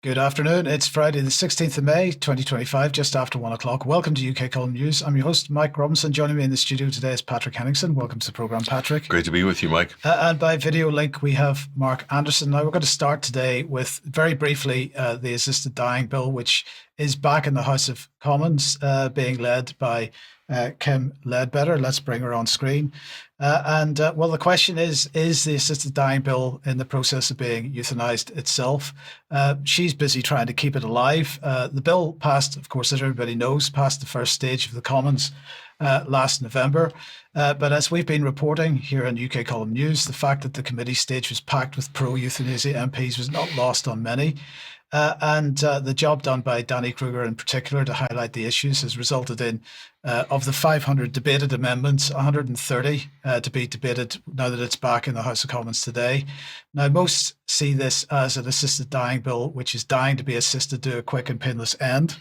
Good afternoon. It's Friday, the 16th of May, 2025, just after 1 o'clock. Welcome to UK Column News. I'm your host, Mike Robinson. Joining me in the studio today is Patrick Henningsen. Welcome to the programme, Patrick. Great to be with you, Mike. And by video link, we have Mark Anderson. Now, we're going to start today with, very briefly, the assisted dying bill, which is back in the House of Commons, being led by Kim Ledbetter. Let's bring her on screen. Well, the question is the assisted dying bill in the process of being euthanized itself? She's busy trying to keep it alive. The bill passed, of course, as everybody knows, passed the first stage of the Commons last November. But as we've been reporting here on UK Column News, the fact that the committee stage was packed with pro-euthanasia MPs was not lost on many. The job done by Danny Kruger in particular to highlight the issues has resulted in, of the 500 debated amendments, 130 to be debated now that it's back in the House of Commons today. Now, most see this as an assisted dying bill, which is dying to be assisted to a quick and painless end.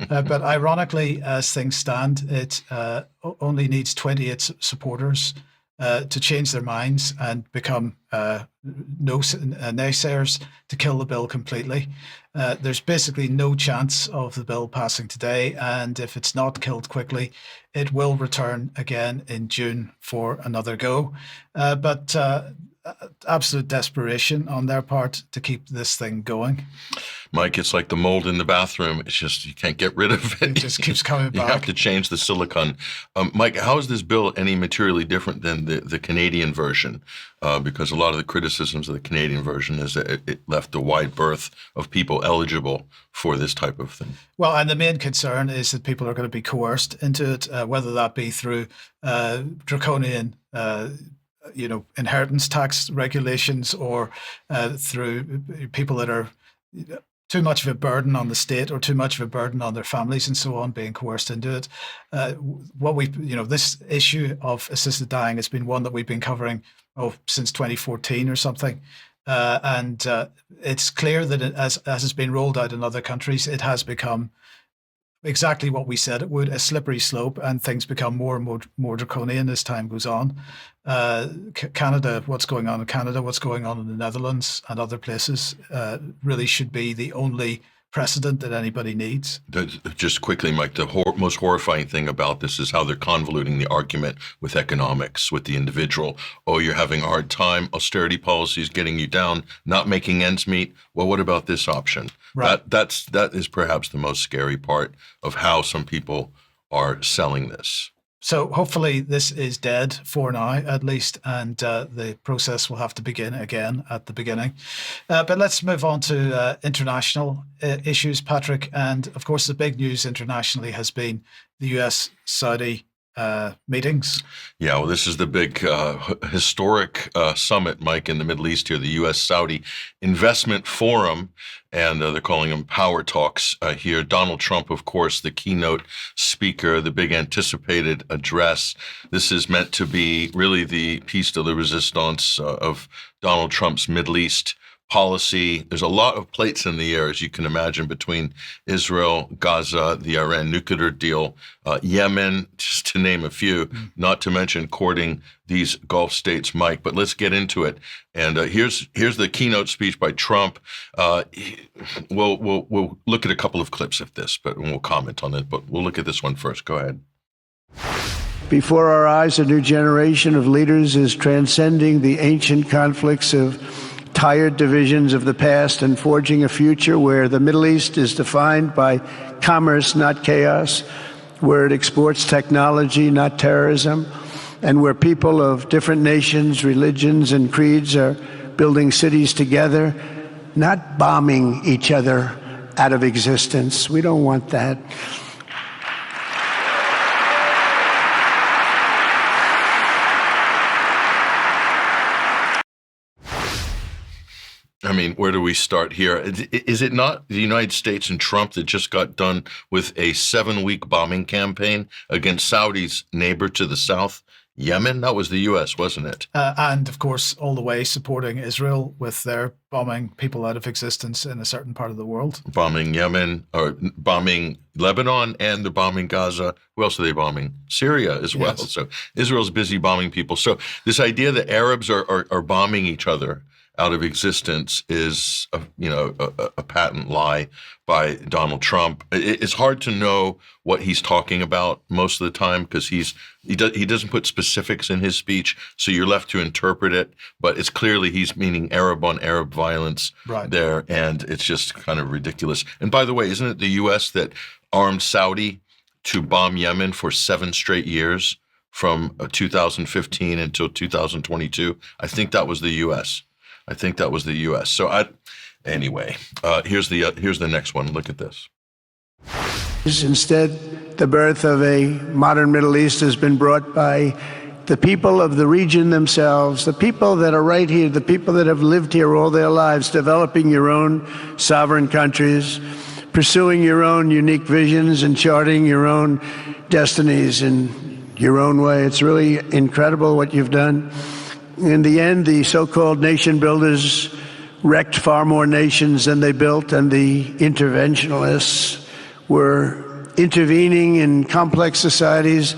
But ironically, as things stand, it only needs 28 supporters to change their minds and become naysayers to kill the bill completely. There's basically no chance of the bill passing today, and if it's not killed quickly, it will return again in June for another go. But absolute desperation on their part to keep this thing going. Mike, it's like the mold in the bathroom. It's just, you can't get rid of it. It just keeps coming back. You have to change the silicone. Mike, how is this bill any materially different than the Canadian version? Because a lot of the criticisms of the Canadian version is that it left a wide berth of people eligible for this type of thing. Well, and the main concern is that people are going to be coerced into it, whether that be through draconian inheritance tax regulations or through people that are too much of a burden on the state or too much of a burden on their families and so on, being coerced into it. This issue of assisted dying has been one that we've been covering since 2014 or something. It's clear that as it's been rolled out in other countries, it has become exactly what we said it would, a slippery slope, and things become more and more draconian as time goes on. Canada, what's going on in Canada, what's going on in the Netherlands and other places really should be the only precedent that anybody needs. Just quickly, Mike, the most horrifying thing about this is how they're convoluting the argument with economics, with the individual. Oh, you're having a hard time, austerity policies getting you down, not making ends meet. Well, what about this option? Right. That is perhaps the most scary part of how some people are selling this. So hopefully this is dead for now, at least, and the process will have to begin again at the beginning. But let's move on to international issues, Patrick. And of course, the big news internationally has been the US-Saudi meetings. Yeah, well, this is the big historic summit, Mike, in the Middle East here, the U.S.-Saudi Investment Forum, and they're calling them power talks here. Donald Trump, of course, the keynote speaker, the big anticipated address. This is meant to be really the piece de la resistance of Donald Trump's Middle East policy. There's a lot of plates in the air, as you can imagine, between Israel, Gaza, the Iran nuclear deal, Yemen, just to name a few, not to mention courting these Gulf states, Mike. But let's get into it. And here's the keynote speech by Trump. We'll look at a couple of clips of this, but we'll comment on it. But we'll look at this one first. Go ahead. Before our eyes, a new generation of leaders is transcending the ancient conflicts of tired divisions of the past and forging a future where the Middle East is defined by commerce, not chaos, where it exports technology, not terrorism, and where people of different nations, religions, and creeds are building cities together, not bombing each other out of existence. We don't want that. I mean, where do we start here? Is it not the United States and Trump that just got done with a 7-week bombing campaign against Saudi's neighbor to the south, Yemen? That was the U.S., wasn't it? And, of course, all the way supporting Israel with their bombing people out of existence in a certain part of the world. Bombing Yemen, or bombing Lebanon, and they're bombing Gaza. Who else are they bombing? Syria as well. Yes. So Israel's busy bombing people. So this idea that Arabs are bombing each other out of existence is, a patent lie by Donald Trump. It's hard to know what he's talking about most of the time because he doesn't put specifics in his speech, so you're left to interpret it. But it's clearly he's meaning Arab on Arab violence there, and it's just kind of ridiculous. And by the way, isn't it the U.S. that armed Saudi to bomb Yemen for 7 straight years from 2015 until 2022? I think that was the U.S. So anyway, here's the next one. Look at this. Instead, the birth of a modern Middle East has been brought by the people of the region themselves, the people that are right here, the people that have lived here all their lives, developing your own sovereign countries, pursuing your own unique visions and charting your own destinies in your own way. It's really incredible what you've done. In the end, the so-called nation builders wrecked far more nations than they built, and the interventionists were intervening in complex societies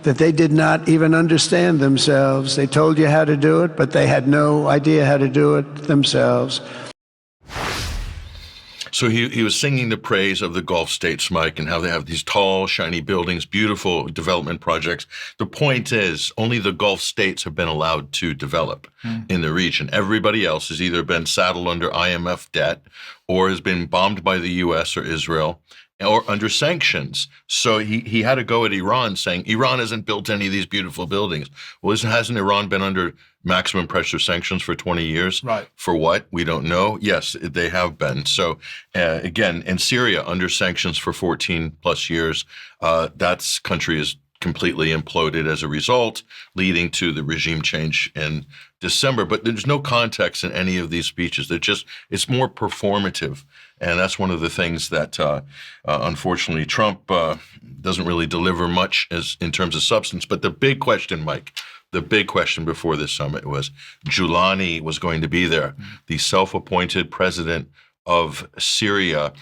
that they did not even understand themselves. They told you how to do it, but they had no idea how to do it themselves. So he was singing the praise of the Gulf states, Mike, and how they have these tall, shiny buildings, beautiful development projects. The point is, only the Gulf states have been allowed to develop in the region. Everybody else has either been saddled under IMF debt or has been bombed by the U.S. or Israel or under sanctions. So he had to go at Iran saying, Iran hasn't built any of these beautiful buildings. Well, hasn't Iran been under maximum pressure sanctions for 20 years? Right. For what? We don't know. Yes, they have been. So again, in Syria, under sanctions for 14 plus years, that country is completely imploded as a result, leading to the regime change in December. But there's no context in any of these speeches. It's more performative. And that's one of the things that, unfortunately, Trump doesn't really deliver much in terms of substance. But the big question, Mike, the big question before this summit was Giuliani was going to be there, the self-appointed president of Syria.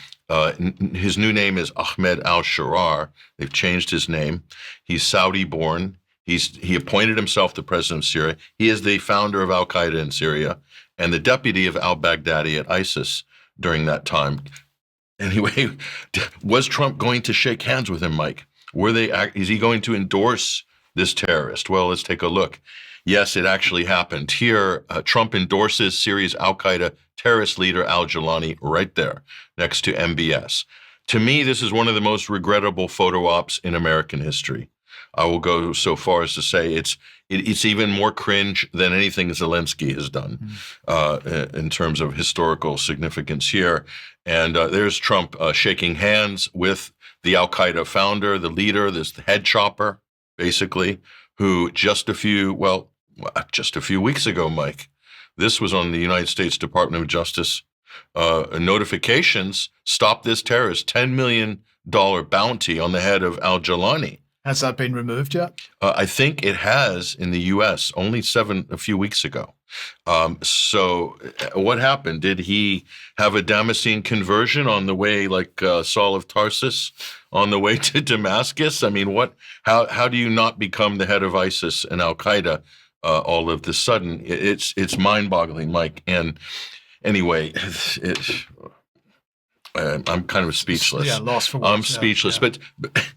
His new name is Ahmed al-Sharar. They've changed his name. He's Saudi-born. He appointed himself the president of Syria. He is the founder of Al-Qaeda in Syria and the deputy of al-Baghdadi at ISIS during that time. Anyway, was Trump going to shake hands with him, Mike? Is he going to endorse this terrorist? Well, let's take a look. Yes, it actually happened. Here, Trump endorses Syria's al-Qaeda terrorist leader al-Jilani right there next to MBS. To me, this is one of the most regrettable photo ops in American history. I will go so far as to say it's even more cringe than anything Zelensky has done in terms of historical significance here. And there's Trump shaking hands with the al-Qaeda founder, the leader, this head chopper, basically, who just a few weeks ago, Mike, this was on the United States Department of Justice notifications, stop this terrorist, $10 million bounty on the head of al-Jilani. Has that been removed yet? I think it has in the U.S. only a few weeks ago. So what happened? Did he have a Damascene conversion on the way, like Saul of Tarsus, on the way to Damascus? I mean, how do you not become the head of ISIS and Al-Qaeda all of a sudden? It's mind-boggling, Mike. And anyway, I'm kind of speechless. Yeah, lost for words. I'm speechless, But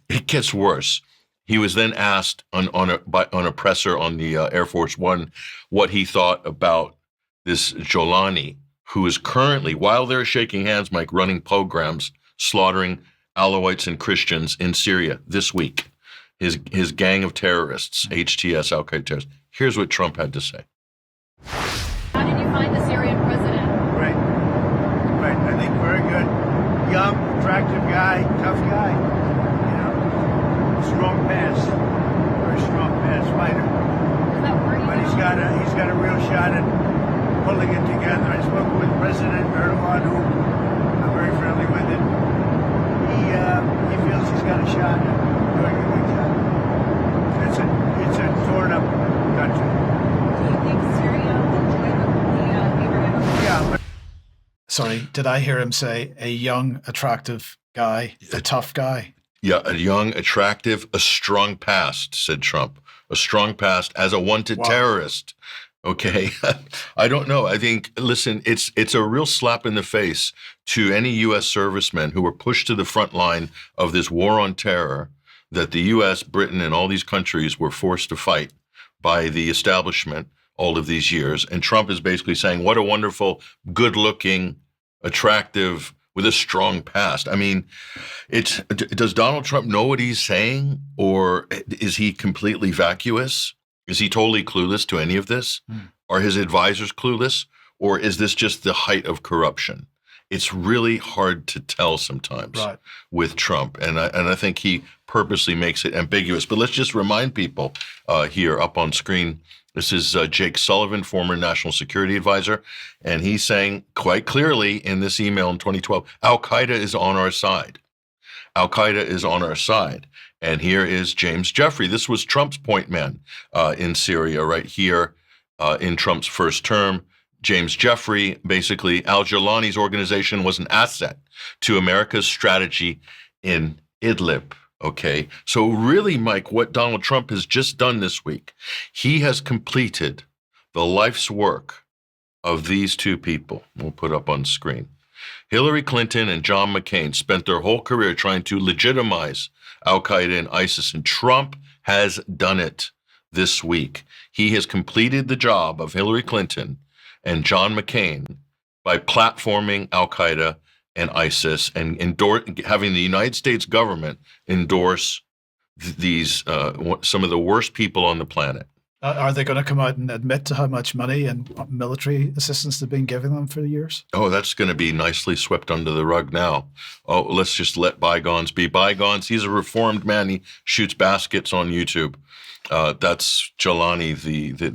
it gets worse. He was then asked on a presser on the Air Force One what he thought about this Giuliani, who is currently, while they're shaking hands, Mike, running pogroms, slaughtering Alawites and Christians in Syria this week. His gang of terrorists, HTS, Al-Qaeda terrorists. Here's what Trump had to say. How did you find the Syrian president? Great. I think very good. Young, attractive guy, tough guy. Strong pass, very strong pass fighter. Does that worry you? But he's got a real shot at pulling it together. I spoke with President Erdogan, who I'm very friendly with, and he feels he's got a shot at doing a good job. It's a torn up country. Do you think Syria will join the Abraham Accords? Yeah. Sorry, did I hear him say a young, attractive guy, a tough guy? Yeah, a young, attractive, a strong past, said Trump. A strong past as a wanted terrorist. Okay. I don't know. I think, listen, it's a real slap in the face to any U.S. servicemen who were pushed to the front line of this war on terror that the U.S., Britain, and all these countries were forced to fight by the establishment all of these years. And Trump is basically saying, what a wonderful, good-looking, attractive, with a strong past. I mean, does Donald Trump know what he's saying, or is he completely vacuous? Is he totally clueless to any of this? Are his advisors clueless? Or is this just the height of corruption? It's really hard to tell sometimes with Trump. And I think he purposely makes it ambiguous. But let's just remind people here up on screen. This is Jake Sullivan, former national security advisor. And he's saying quite clearly in this email in 2012, Al-Qaeda is on our side. Al-Qaeda is on our side. And here is James Jeffrey. This was Trump's point man in Syria right here in Trump's first term. James Jeffrey, basically, al-Jawlani's organization was an asset to America's strategy in Idlib. Okay, so really, Mike, what Donald Trump has just done this week, he has completed the life's work of these two people. We'll put up on screen. Hillary Clinton and John McCain spent their whole career trying to legitimize Al-Qaeda and ISIS, and Trump has done it this week. He has completed the job of Hillary Clinton and John McCain by platforming Al-Qaeda and ISIS and having the United States government endorse these some of the worst people on the planet. Are they going to come out and admit to how much money and military assistance they've been giving them for the years? Oh, that's going to be nicely swept under the rug now. Oh, let's just let bygones be bygones. He's a reformed man. He shoots baskets on YouTube. That's Jawlani,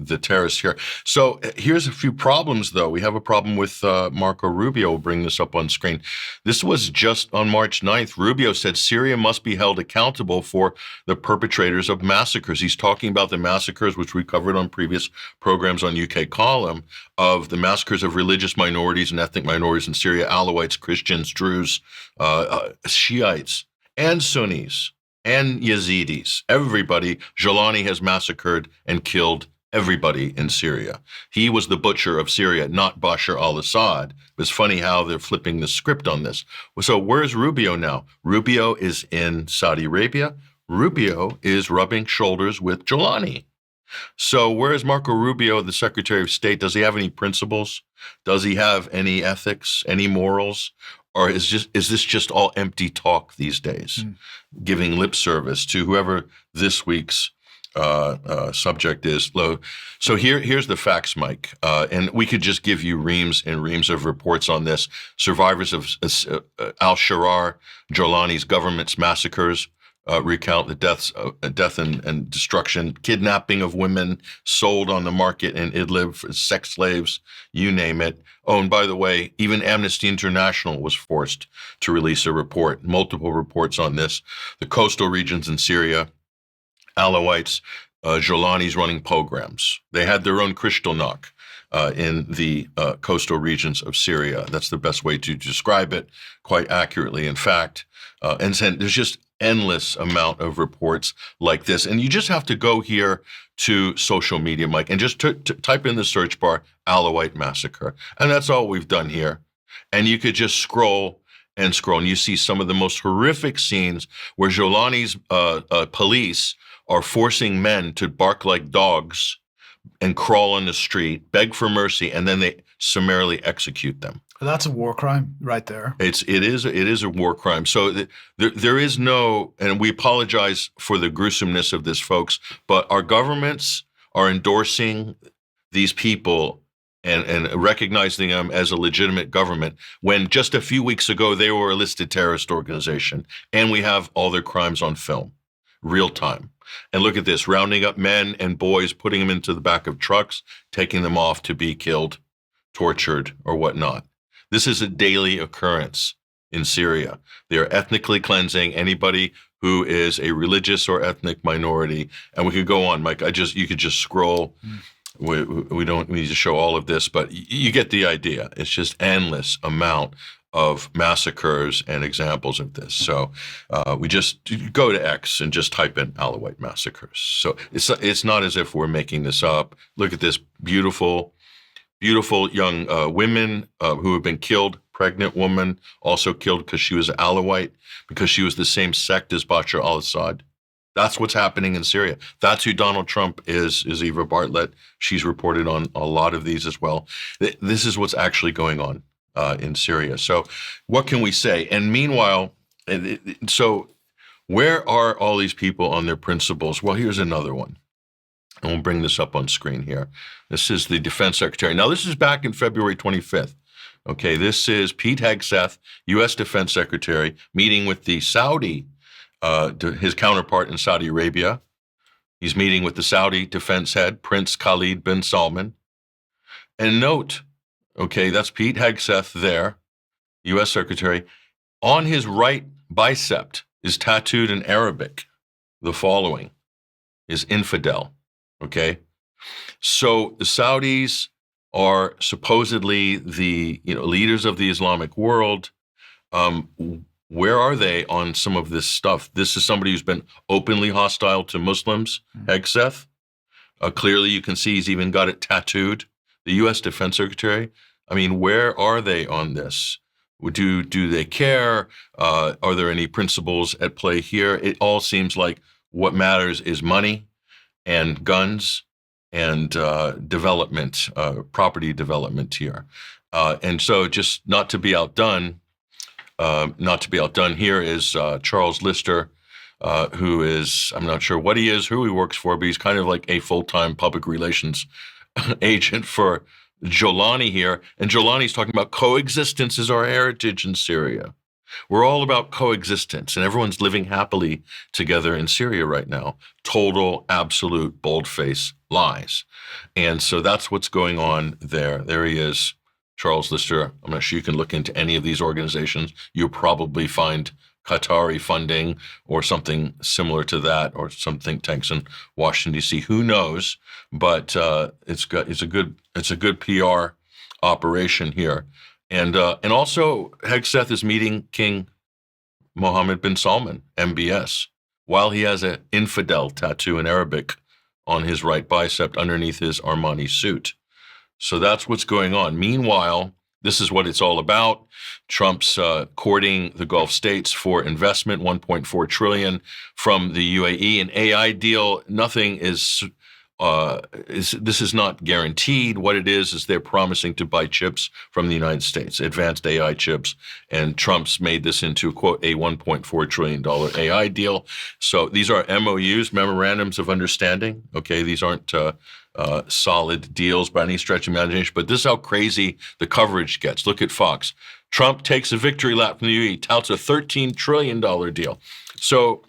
the terrorist here. So here's a few problems, though. We have a problem with Marco Rubio. We'll bring this up on screen. This was just on March 9th. Rubio said Syria must be held accountable for the perpetrators of massacres. He's talking about the massacres, which we covered on previous programs on UK Column, of the massacres of religious minorities and ethnic minorities in Syria, Alawites, Christians, Druze, Shiites, and Sunnis, and Yazidis. Everybody, Jawlani has massacred and killed everybody in Syria. He was the butcher of Syria, not Bashar al-Assad. It's funny how they're flipping the script on this. So where's Rubio now? Rubio is in Saudi Arabia. Rubio is rubbing shoulders with Jawlani. So where is Marco Rubio, the Secretary of State? Does he have any principles? Does he have any ethics, any morals? Or is this just all empty talk these days, giving lip service to whoever this week's subject is? So here's the facts, Mike, and we could just give you reams and reams of reports on this. Survivors of al-Sharar, Jawlani's government's massacres, recount the death and destruction, kidnapping of women sold on the market in Idlib for sex slaves, you name it. Oh, and by the way, even Amnesty International was forced to release a report, multiple reports on this. The coastal regions in Syria, Alawites, Jawlani's running pogroms. They had their own Kristallnacht in the coastal regions of Syria. That's the best way to describe it quite accurately, in fact. And there's just endless amount of reports like this. And you just have to go here to social media, Mike, and just type in the search bar, Alawite massacre. And that's all we've done here. And you could just scroll and scroll, and you see some of the most horrific scenes where Jawlani's police are forcing men to bark like dogs and crawl on the street, beg for mercy, and then they summarily execute them. That's a war crime right there. It is a war crime. So there is no, and we apologize for the gruesomeness of this, folks, but our governments are endorsing these people and recognizing them as a legitimate government when just a few weeks ago they were a listed terrorist organization, and we have all their crimes on film, real time. And look at this, rounding up men and boys, putting them into the back of trucks, taking them off to be killed, tortured, or whatnot. This is a daily occurrence in Syria. They are ethnically cleansing anybody who is a religious or ethnic minority. And we could go on, Mike. You could just scroll. We don't need to show all of this, but you get the idea. It's just endless amount of massacres and examples of this. So we just go to X and just type in Alawite massacres. So it's not as if we're making this up. Look at this beautiful young women who have been killed. Pregnant woman also killed because she was Alawite, because she was the same sect as Bashar al-Assad. That's what's happening in Syria. That's who Donald Trump is Eva Bartlett. She's reported on a lot of these as well. This is what's actually going on in Syria. So what can we say? And meanwhile, so where are all these people on their principles? Well, here's another one. And we'll bring this up on screen here. This is the defense secretary. Now, this is back in February 25th. Okay, this is Pete Hegseth, U.S. defense secretary, meeting with the Saudi, his counterpart in Saudi Arabia. He's meeting with the Saudi defense head, Prince Khalid bin Salman. And note, okay, that's Pete Hegseth there, U.S. secretary. On his right bicep is tattooed in Arabic, the following, is infidel. Okay, so the Saudis are supposedly the leaders of the Islamic world. Where are they on some of this stuff? This is somebody who's been openly hostile to Muslims, Hegseth. Clearly, you can see he's even got it tattooed. The U.S. Defense Secretary. I mean, where are they on this? Do they care? Are there any principles at play here? It all seems like what matters is money and guns and development, property development here. And so just not to be outdone here is Charles Lister, who is, I'm not sure what he is, who he works for, but he's kind of like a full-time public relations agent for Jolani here. And Jolani's talking about coexistence is our heritage in Syria. We're all about coexistence, and everyone's living happily together in Syria right now. Total, absolute, bold-faced lies. And so that's what's going on there. There he is, Charles Lister. I'm not sure you can look into any of these organizations. You'll probably find Qatari funding or something similar to that, or some think tanks in Washington, D.C. Who knows? But it's a good PR operation here. And also, Hegseth is meeting King Mohammed bin Salman, MBS, while he has an infidel tattoo in Arabic on his right bicep underneath his Armani suit. So that's what's going on. Meanwhile, this is what it's all about. Trump's courting the Gulf states for investment, $1.4 trillion from the UAE. An AI deal, nothing is this is not guaranteed. What it is they're promising to buy chips from the United States, advanced AI chips, and Trump's made this into, quote, a $1.4 trillion AI deal. So these are MOUs, memorandums of understanding. Okay, these aren't solid deals by any stretch of imagination, but this is how crazy the coverage gets. Look at Fox. Trump takes a victory lap from the UAE, touts a $13 trillion deal. So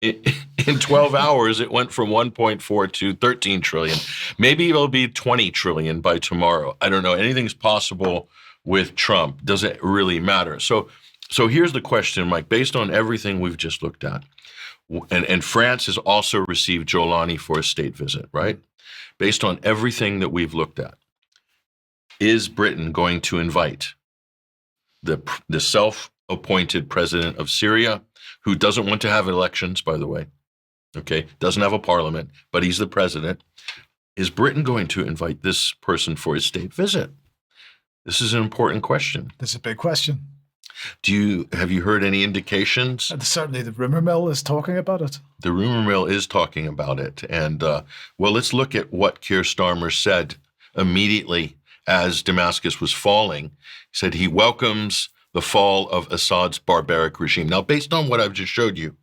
in 12 hours, it went from 1.4 to 13 trillion. Maybe it'll be 20 trillion by tomorrow. I don't know. Anything's possible with Trump. Does it really matter? So here's the question, Mike, based on everything we've just looked at, and France has also received Jolani for a state visit, right? Based on everything that we've looked at, is Britain going to invite the self-appointed president of Syria, who doesn't want to have elections, by the way, okay, doesn't have a parliament, but he's the president? Is Britain going to invite this person for his state visit? This is an important question. That's a big question. Have you heard any indications? Certainly the rumor mill is talking about it. The rumor mill is talking about it. And, well, let's look at what Keir Starmer said immediately as Damascus was falling. He said he welcomes the fall of Assad's barbaric regime. Now, based on what I've just showed you,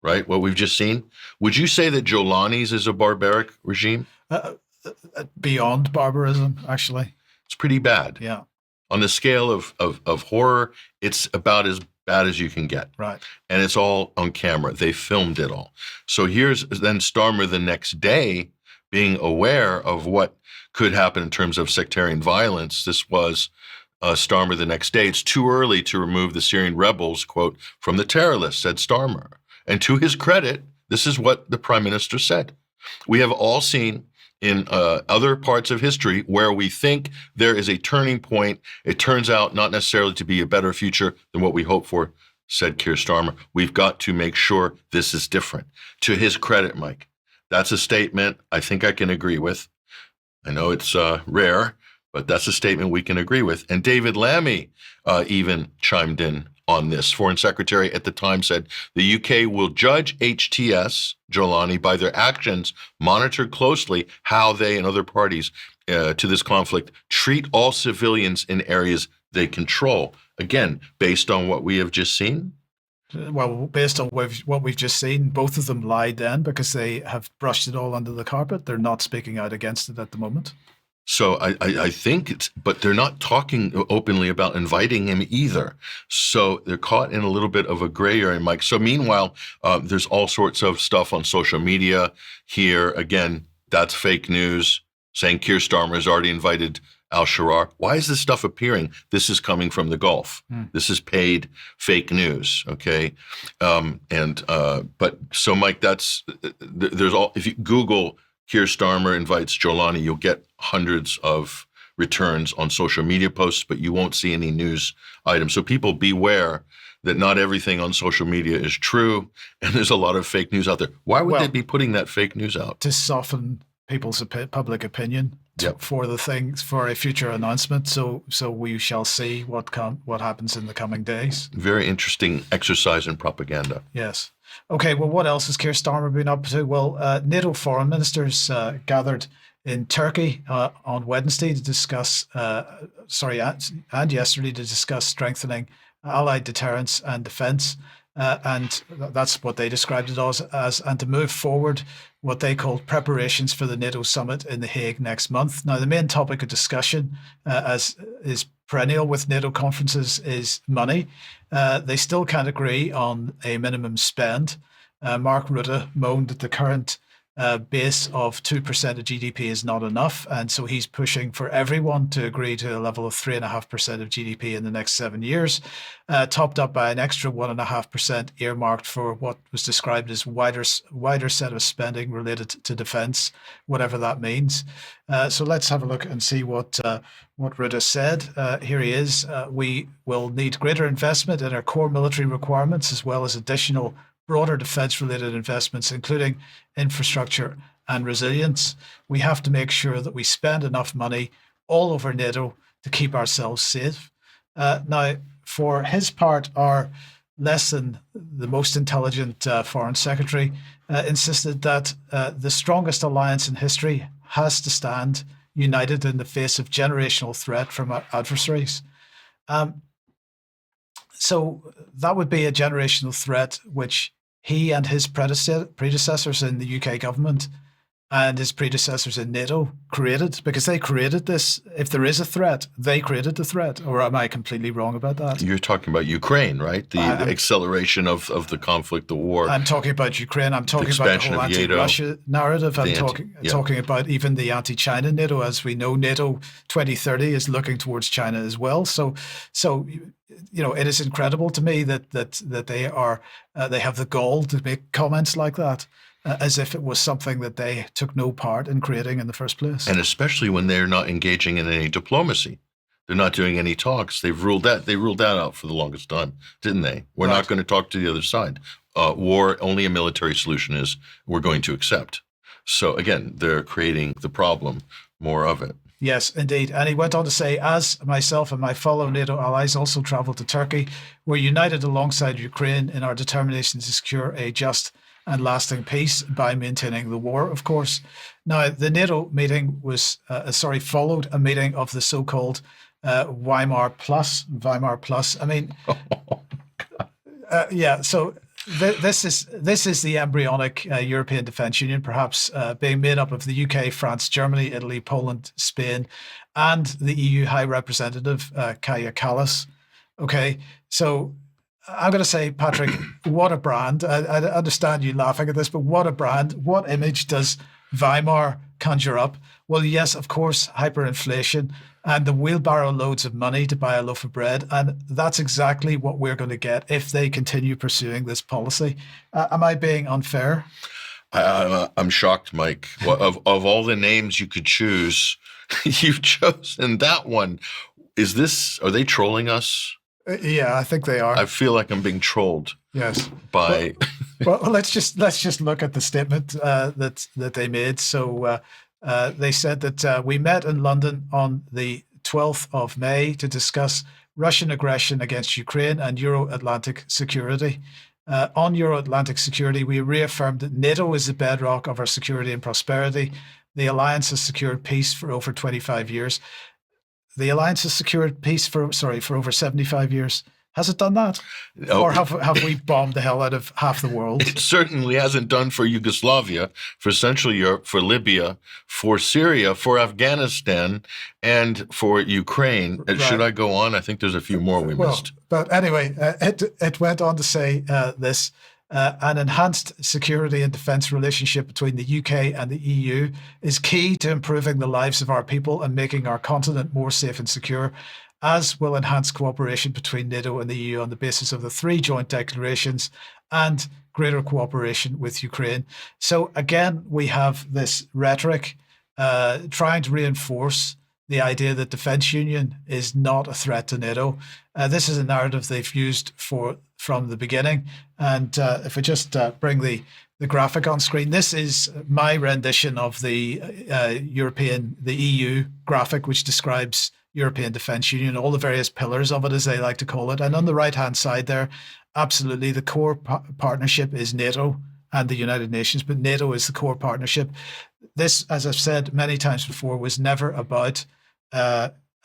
right, what we've just seen, would you say that Jolani's is a barbaric regime? Beyond barbarism, actually. It's pretty bad. Yeah. On the scale of horror, it's about as bad as you can get. Right. And it's all on camera. They filmed it all. So here's then Starmer the next day being aware of what could happen in terms of sectarian violence. This was Starmer the next day. It's too early to remove the Syrian rebels, quote, from the terror list, said Starmer. And to his credit, this is what the prime minister said. We have all seen in other parts of history where we think there is a turning point. It turns out not necessarily to be a better future than what we hoped for, said Keir Starmer. We've got to make sure this is different. To his credit, Mike, that's a statement I think I can agree with. I know it's rare, but that's a statement we can agree with. And David Lammy even chimed in on this. Foreign Secretary at the time said, the UK will judge HTS, Jolani, by their actions, monitor closely how they and other parties to this conflict treat all civilians in areas they control. Again, based on what we have just seen. Well, based on what we've just seen, both of them lied then because they have brushed it all under the carpet. They're not speaking out against it at the moment. So I think but they're not talking openly about inviting him either. So they're caught in a little bit of a gray area, Mike. So meanwhile, there's all sorts of stuff on social media here. Again, that's fake news, saying Keir Starmer has already invited al-Sharar. Why is this stuff appearing? This is coming from the Gulf. This is paid fake news, okay? But so, Mike, there's all, if you Google Keir Starmer invites Jolani, you'll get hundreds of returns on social media posts, but you won't see any news items. So people beware that not everything on social media is true, and there's a lot of fake news out there. Why would they be putting that fake news out? To soften people's public opinion for the things, for a future announcement. So we shall see what happens in the coming days. Very interesting exercise in propaganda. Yes. Okay, well, what else has Keir Starmer been up to? Well, NATO foreign ministers gathered in Turkey on Wednesday to discuss, and yesterday to discuss strengthening allied deterrence and defence. And that's what they described it as, and to move forward what they called preparations for the NATO summit in The Hague next month. Now, the main topic of discussion, as is perennial with NATO conferences, is money. They still can't agree on a minimum spend. Mark Rutte moaned that the current base of 2% of GDP is not enough. And so he's pushing for everyone to agree to a level of 3.5% of GDP in the next 7 years, topped up by an extra 1.5% earmarked for what was described as wider set of spending related to defence, whatever that means. So let's have a look and see what Rutte said. Here he is. We will need greater investment in our core military requirements, as well as additional broader defence-related investments, including infrastructure and resilience. We have to make sure that we spend enough money all over NATO to keep ourselves safe. Now, for his part, our less than the most intelligent foreign secretary insisted that the strongest alliance in history has to stand united in the face of generational threat from our adversaries. So that would be a generational threat which he and his predecessors in the UK government and his predecessors in NATO created, because they created this. If there is a threat, they created the threat. Or am I completely wrong about that? You're talking about Ukraine, right? The acceleration of the conflict, the war. I'm talking about Ukraine. I'm talking about the whole anti-Russia narrative. I'm talking about even the anti-China NATO. As we know, NATO 2030 is looking towards China as well. So you know, it is incredible to me that they have the gall to make comments like that. As if it was something that they took no part in creating in the first place. And especially when they're not engaging in any diplomacy. They're not doing any talks. They ruled that out for the longest time, didn't they? We're not going to talk to the other side. War, only a military solution is we're going to accept. So again, they're creating the problem, more of it. Yes, indeed. And he went on to say, as myself and my fellow NATO allies also traveled to Turkey, we're united alongside Ukraine in our determination to secure a just and lasting peace by maintaining the war, of course. Now, the NATO meeting followed a meeting of the so-called Weimar Plus. I mean, so this is the embryonic European Defence Union, perhaps being made up of the UK, France, Germany, Italy, Poland, Spain, and the EU High Representative, Kaja Kallas. Okay, so I'm going to say, Patrick, what a brand. I understand you laughing at this, but what a brand. What image does Weimar conjure up? Well, yes, of course, hyperinflation and the wheelbarrow loads of money to buy a loaf of bread. And that's exactly what we're going to get if they continue pursuing this policy. Am I being unfair? I'm shocked, Mike. Of all the names you could choose, you've chosen that one. Are they trolling us? Yeah, I think they are. I feel like I'm being trolled. Yes. By. Well, let's just look at the statement that they made. So they said that we met in London on the 12th of May to discuss Russian aggression against Ukraine and Euro-Atlantic security. On Euro-Atlantic security, we reaffirmed that NATO is the bedrock of our security and prosperity. The alliance has secured peace for over 25 years. The alliance has secured peace for over 75 years. Has it done that? No. Or have we bombed the hell out of half the world? It certainly hasn't done for Yugoslavia, for Central Europe, for Libya, for Syria, for Afghanistan, and for Ukraine. Right. Should I go on? I think there's a few more we missed. But anyway, it went on to say this. An enhanced security and defence relationship between the UK and the EU is key to improving the lives of our people and making our continent more safe and secure, as will enhance cooperation between NATO and the EU on the basis of the 3 joint declarations and greater cooperation with Ukraine. So again, we have this rhetoric trying to reinforce the idea that defence union is not a threat to NATO. This is a narrative they've used from the beginning. And if we just bring the graphic on screen, this is my rendition of the EU graphic, which describes European Defence Union, all the various pillars of it, as they like to call it. And on the right-hand side there, absolutely, the core partnership is NATO and the United Nations, but NATO is the core partnership. This, as I've said many times before, was never about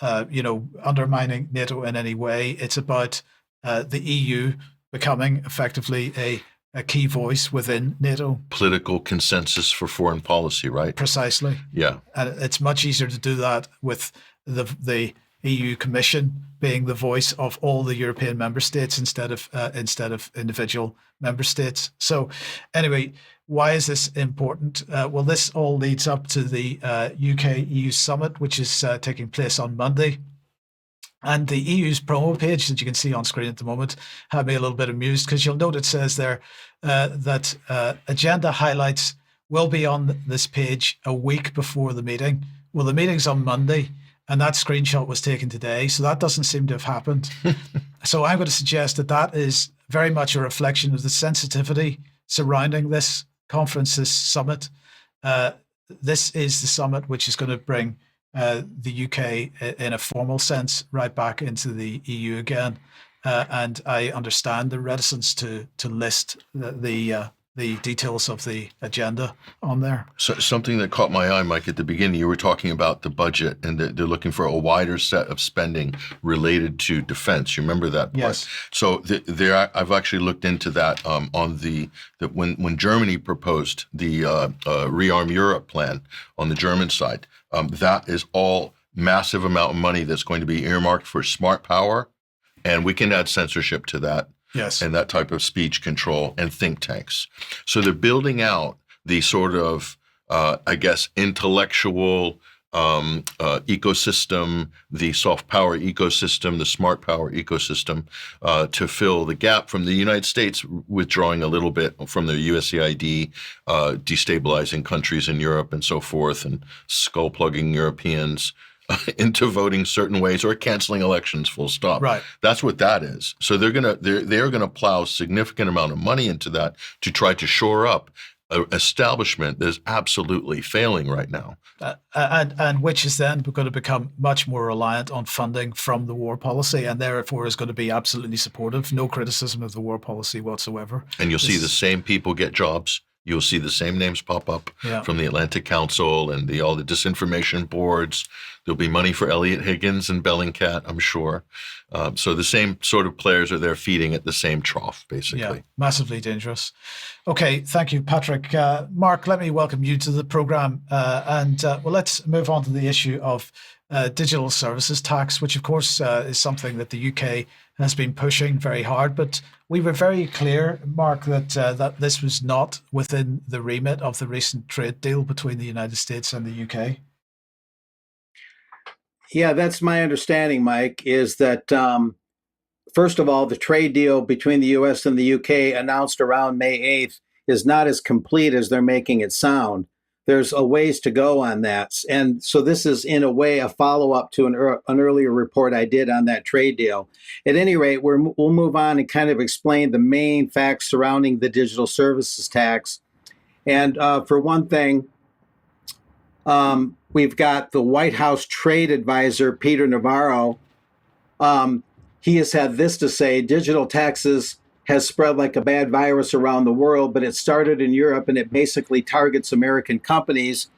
undermining NATO in any way. It's about the EU becoming effectively a key voice within NATO. Political consensus for foreign policy, right? Precisely. Yeah. And it's much easier to do that with the EU Commission being the voice of all the European member states instead of individual member states. So anyway, why is this important? Well, this all leads up to the UK-EU summit, which is taking place on Monday. And the EU's promo page that you can see on screen at the moment had me a little bit amused, because you'll note it says there that agenda highlights will be on this page a week before the meeting. Well, the meeting's on Monday, and that screenshot was taken today, so that doesn't seem to have happened. So I'm going to suggest that is very much a reflection of the sensitivity surrounding this conference, this summit. This is the summit which is going to bring the UK in a formal sense right back into the EU again. And I understand the reticence to list the details of the agenda on there. So something that caught my eye, Mike, at the beginning, you were talking about the budget and that they're looking for a wider set of spending related to defense. You remember that part? Yes. So I've actually looked into that when Germany proposed the Rearm Europe plan on the German side. That is all massive amount of money that's going to be earmarked for smart power, and we can add censorship to that. Yes. And that type of speech control and think tanks. So they're building out the sort of, intellectual ecosystem, the soft power ecosystem, the smart power ecosystem to fill the gap from the United States withdrawing a little bit from the USAID, destabilizing countries in Europe and so forth, and skull plugging Europeans into voting certain ways or canceling elections, full stop. Right. That's what that is. So they're gonna plow a significant amount of money into that to try to shore up an establishment that is absolutely failing right now. And which is then going to become much more reliant on funding from the war policy, and therefore is going to be absolutely supportive. No criticism of the war policy whatsoever. And you'll see the same people get jobs. You'll see the same names pop up from the Atlantic Council and all the disinformation boards. There'll be money for Elliot Higgins and Bellingcat, I'm sure. So the same sort of players are there feeding at the same trough, basically. Yeah, massively dangerous. Okay, thank you, Patrick. Mark, let me welcome you to the program. Let's move on to the issue of digital services tax, which of course is something that the UK has been pushing very hard. But we were very clear, Mark, that this was not within the remit of the recent trade deal between the United States and the UK. Yeah, that's my understanding, Mike, is that, first of all, the trade deal between the U.S. and the U.K. announced around May 8th is not as complete as they're making it sound. There's a ways to go on that. And so this is, in a way, a follow-up to an earlier report I did on that trade deal. At any rate, we'll move on and kind of explain the main facts surrounding the digital services tax. And for one thing, we've got the White House trade advisor, Peter Navarro. He has had this to say: digital taxes has spread like a bad virus around the world, but it started in Europe and it basically targets American companies.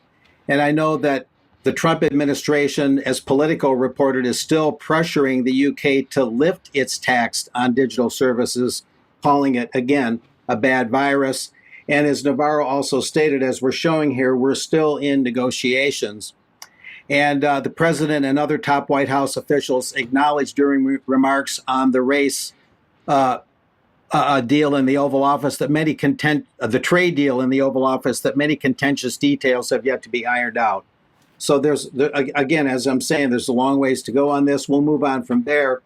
And I know that the Trump administration, as Politico reported, is still pressuring the UK to lift its tax on digital services, calling it, again, a bad virus. And as Navarro also stated, as we're showing here, we're still in negotiations. And the president and other top White House officials acknowledged during remarks on the race deal in the Oval Office that the trade deal in the Oval Office, that many contentious details have yet to be ironed out. So again, as I'm saying, there's a long ways to go on this. We'll move on from there.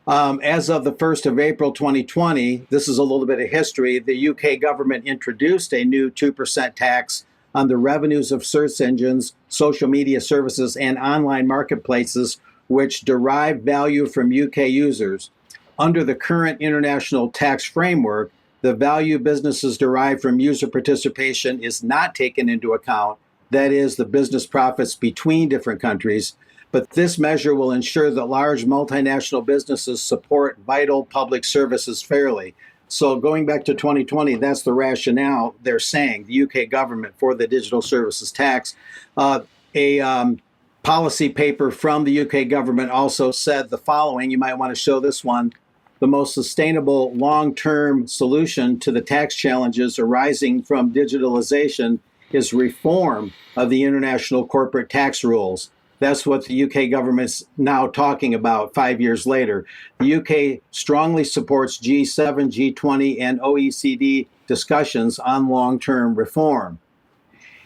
As of the 1st of April 2020, this is a little bit of history, the UK government introduced a new 2% tax on the revenues of search engines, social media services, and online marketplaces, which derive value from UK users. Under the current international tax framework, the value businesses derive from user participation is not taken into account. That is, the business profits between different countries. But this measure will ensure that large multinational businesses support vital public services fairly. So going back to 2020, that's the rationale they're saying, the UK government, for the digital services tax. A policy paper from the UK government also said the following. You might want to show this one. The most sustainable long-term solution to the tax challenges arising from digitalization is reform of the international corporate tax rules. That's what the UK government's now talking about 5 years later. The UK strongly supports G7, G20, and OECD discussions on long-term reform.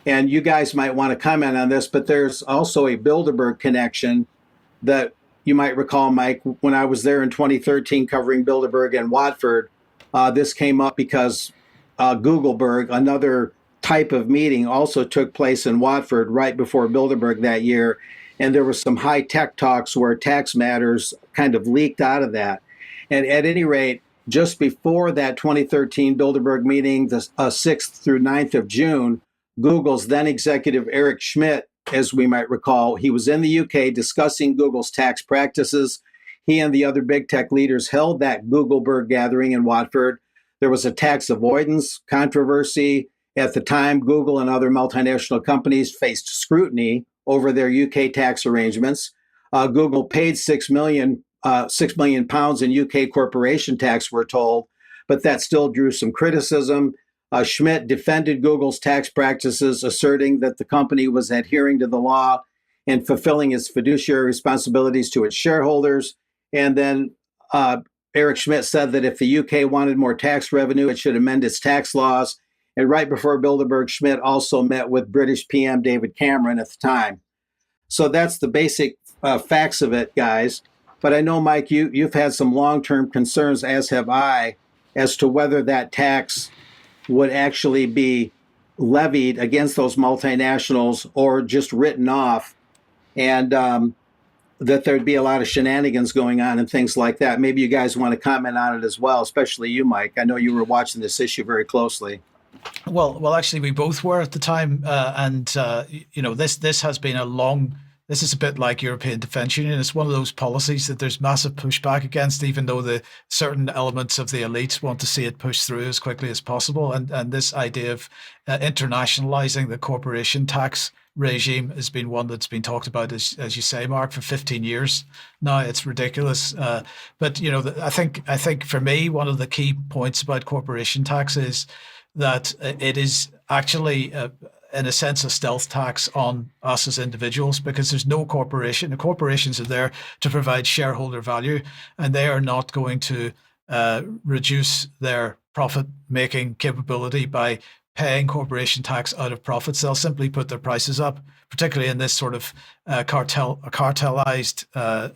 And you guys might want to comment on this, but there's also a Bilderberg connection that you might recall, Mike, when I was there in 2013 covering Bilderberg and Watford. This came up because Googleberg, another type of meeting, also took place in Watford right before Bilderberg that year. And there were some high-tech talks where tax matters kind of leaked out of that. And at any rate, just before that 2013 Bilderberg meeting, the 6th through 9th of June, Google's then executive Eric Schmidt, as we might recall, he was in the UK discussing Google's tax practices. He and the other big tech leaders held that Googleberg gathering in Watford. There was a tax avoidance controversy. At the time, Google and other multinational companies faced scrutiny over their UK tax arrangements. Google paid £6 million in UK corporation tax, we're told, but that still drew some criticism. Schmidt defended Google's tax practices, asserting that the company was adhering to the law and fulfilling its fiduciary responsibilities to its shareholders. And then Eric Schmidt said that if the UK wanted more tax revenue, it should amend its tax laws. And right before Bilderberg, Schmidt also met with British PM David Cameron at the time. So that's the basic facts of it, guys. But I know, Mike, you've had some long-term concerns, as have I, as to whether that tax would actually be levied against those multinationals or just written off, and that there'd be a lot of shenanigans going on and things like that. Maybe you guys want to comment on it as well, especially you, Mike. I know you were watching this issue very closely. Well, actually, we both were at the time, and this has been a long. This is a bit like European Defence Union. It's one of those policies that there's massive pushback against, even though the certain elements of the elites want to see it pushed through as quickly as possible. And this idea of internationalizing the corporation tax regime has been one that's been talked about, as you say, Mark, for 15 years now. It's ridiculous. But I think for me, one of the key points about corporation tax is that it is actually in a sense, a stealth tax on us as individuals, because there's no corporation. The corporations are there to provide shareholder value, and they are not going to reduce their profit-making capability by paying corporation tax out of profits. They'll simply put their prices up, particularly in this sort of cartelized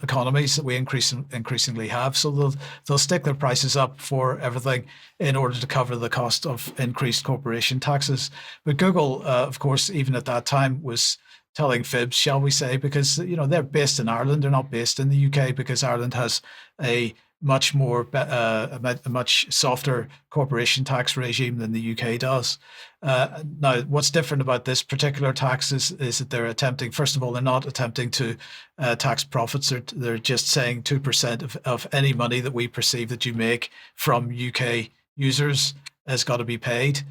economies that we increasingly have. So they'll stick their prices up for everything in order to cover the cost of increased corporation taxes. But Google, of course, even at that time was telling fibs, shall we say, because they're based in Ireland. They're not based in the UK, because Ireland has a much much softer corporation tax regime than the UK does. Now, what's different about this particular tax is that they're attempting, first of all, they're not attempting to tax profits. They're just saying 2% of any money that we perceive that you make from UK users has got to be paid.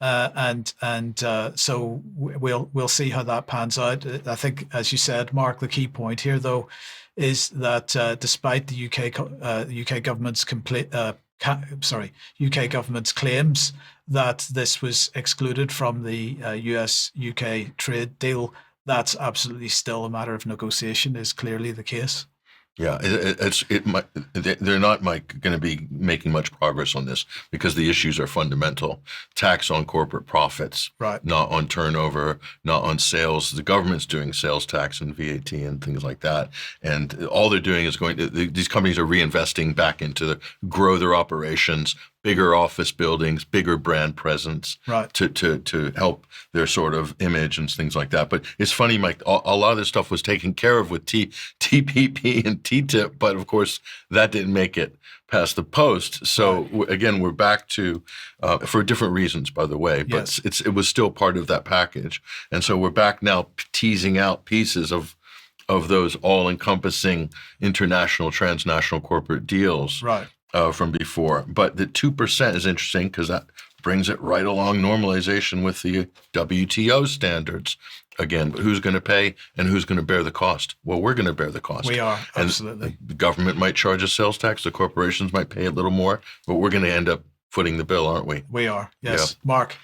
So we'll see how that pans out. I think, as you said, Mark, the key point here, though, is that despite the UK government's UK government's claims that this was excluded from the US-UK trade deal, that's absolutely still a matter of negotiation, is clearly the case. Yeah, they're not going to be making much progress on this because the issues are fundamental. Tax on corporate profits, right? Not on turnover, not on sales. The government's doing sales tax and VAT and things like that, and all they're doing is these companies are reinvesting back into grow their operations, bigger office buildings, bigger brand presence, right? To help their sort of image and things like that. But it's funny, Mike, a lot of this stuff was taken care of with TPP and TTIP, but of course that didn't make it past the post. So again, we're back to, for different reasons, by the way, but yes. It was still part of that package. And so we're back now teasing out pieces of those all-encompassing international, transnational corporate deals. Right. From before. But the 2% is interesting because that brings it right along normalization with the WTO standards. Again, but who's going to pay and who's going to bear the cost? Well, we're going to bear the cost. We are, absolutely. And the government might charge a sales tax, the corporations might pay a little more, but we're going to end up footing the bill, aren't we? We are, yes. Yeah. Mark?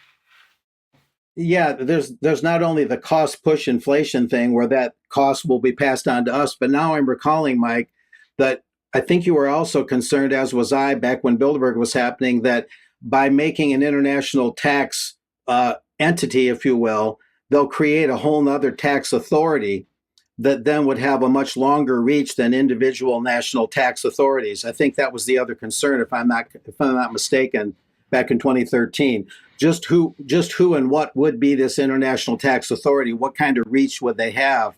Yeah, there's not only the cost push inflation thing where that cost will be passed on to us, but now I'm recalling, Mike, that I think you were also concerned, as was I, back when Bilderberg was happening, that by making an international tax entity, if you will, they'll create a whole nother tax authority that then would have a much longer reach than individual national tax authorities. I think that was the other concern, if I'm not mistaken, back in 2013. Just who and what would be this international tax authority? What kind of reach would they have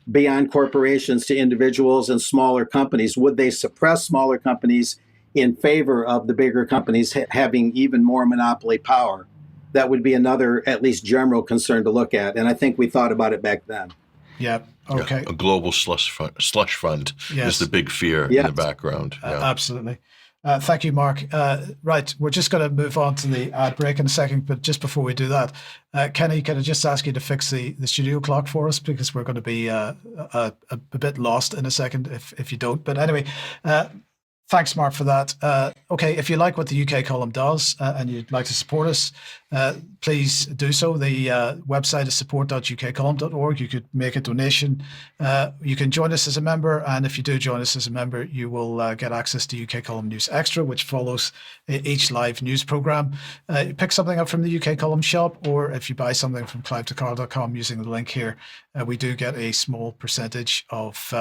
beyond corporations to individuals and smaller companies? Would they suppress smaller companies in favor of the bigger companies having even more monopoly power? That would be another, at least general concern to look at. And I think we thought about it back then. Yeah. Okay. Yeah, a global slush fund is the big fear in the background. Yeah. Absolutely. Thank you, Mark. Right, we're just going to move on to the ad break in a second, but just before we do that, Kenny, can I just ask you to fix the studio clock for us, because we're going to be a bit lost in a second if you don't. But anyway, thanks, Mark, for that. Okay, if you like what the UK column does and you'd like to support us, please do so. The website is support.ukcolumn.org. You could make a donation. You can join us as a member, and if you do join us as a member, you will get access to UK Column News Extra, which follows each live news program. Pick something up from the UK Column shop, or if you buy something from clive2carl.com using the link here, we do get a small percentage of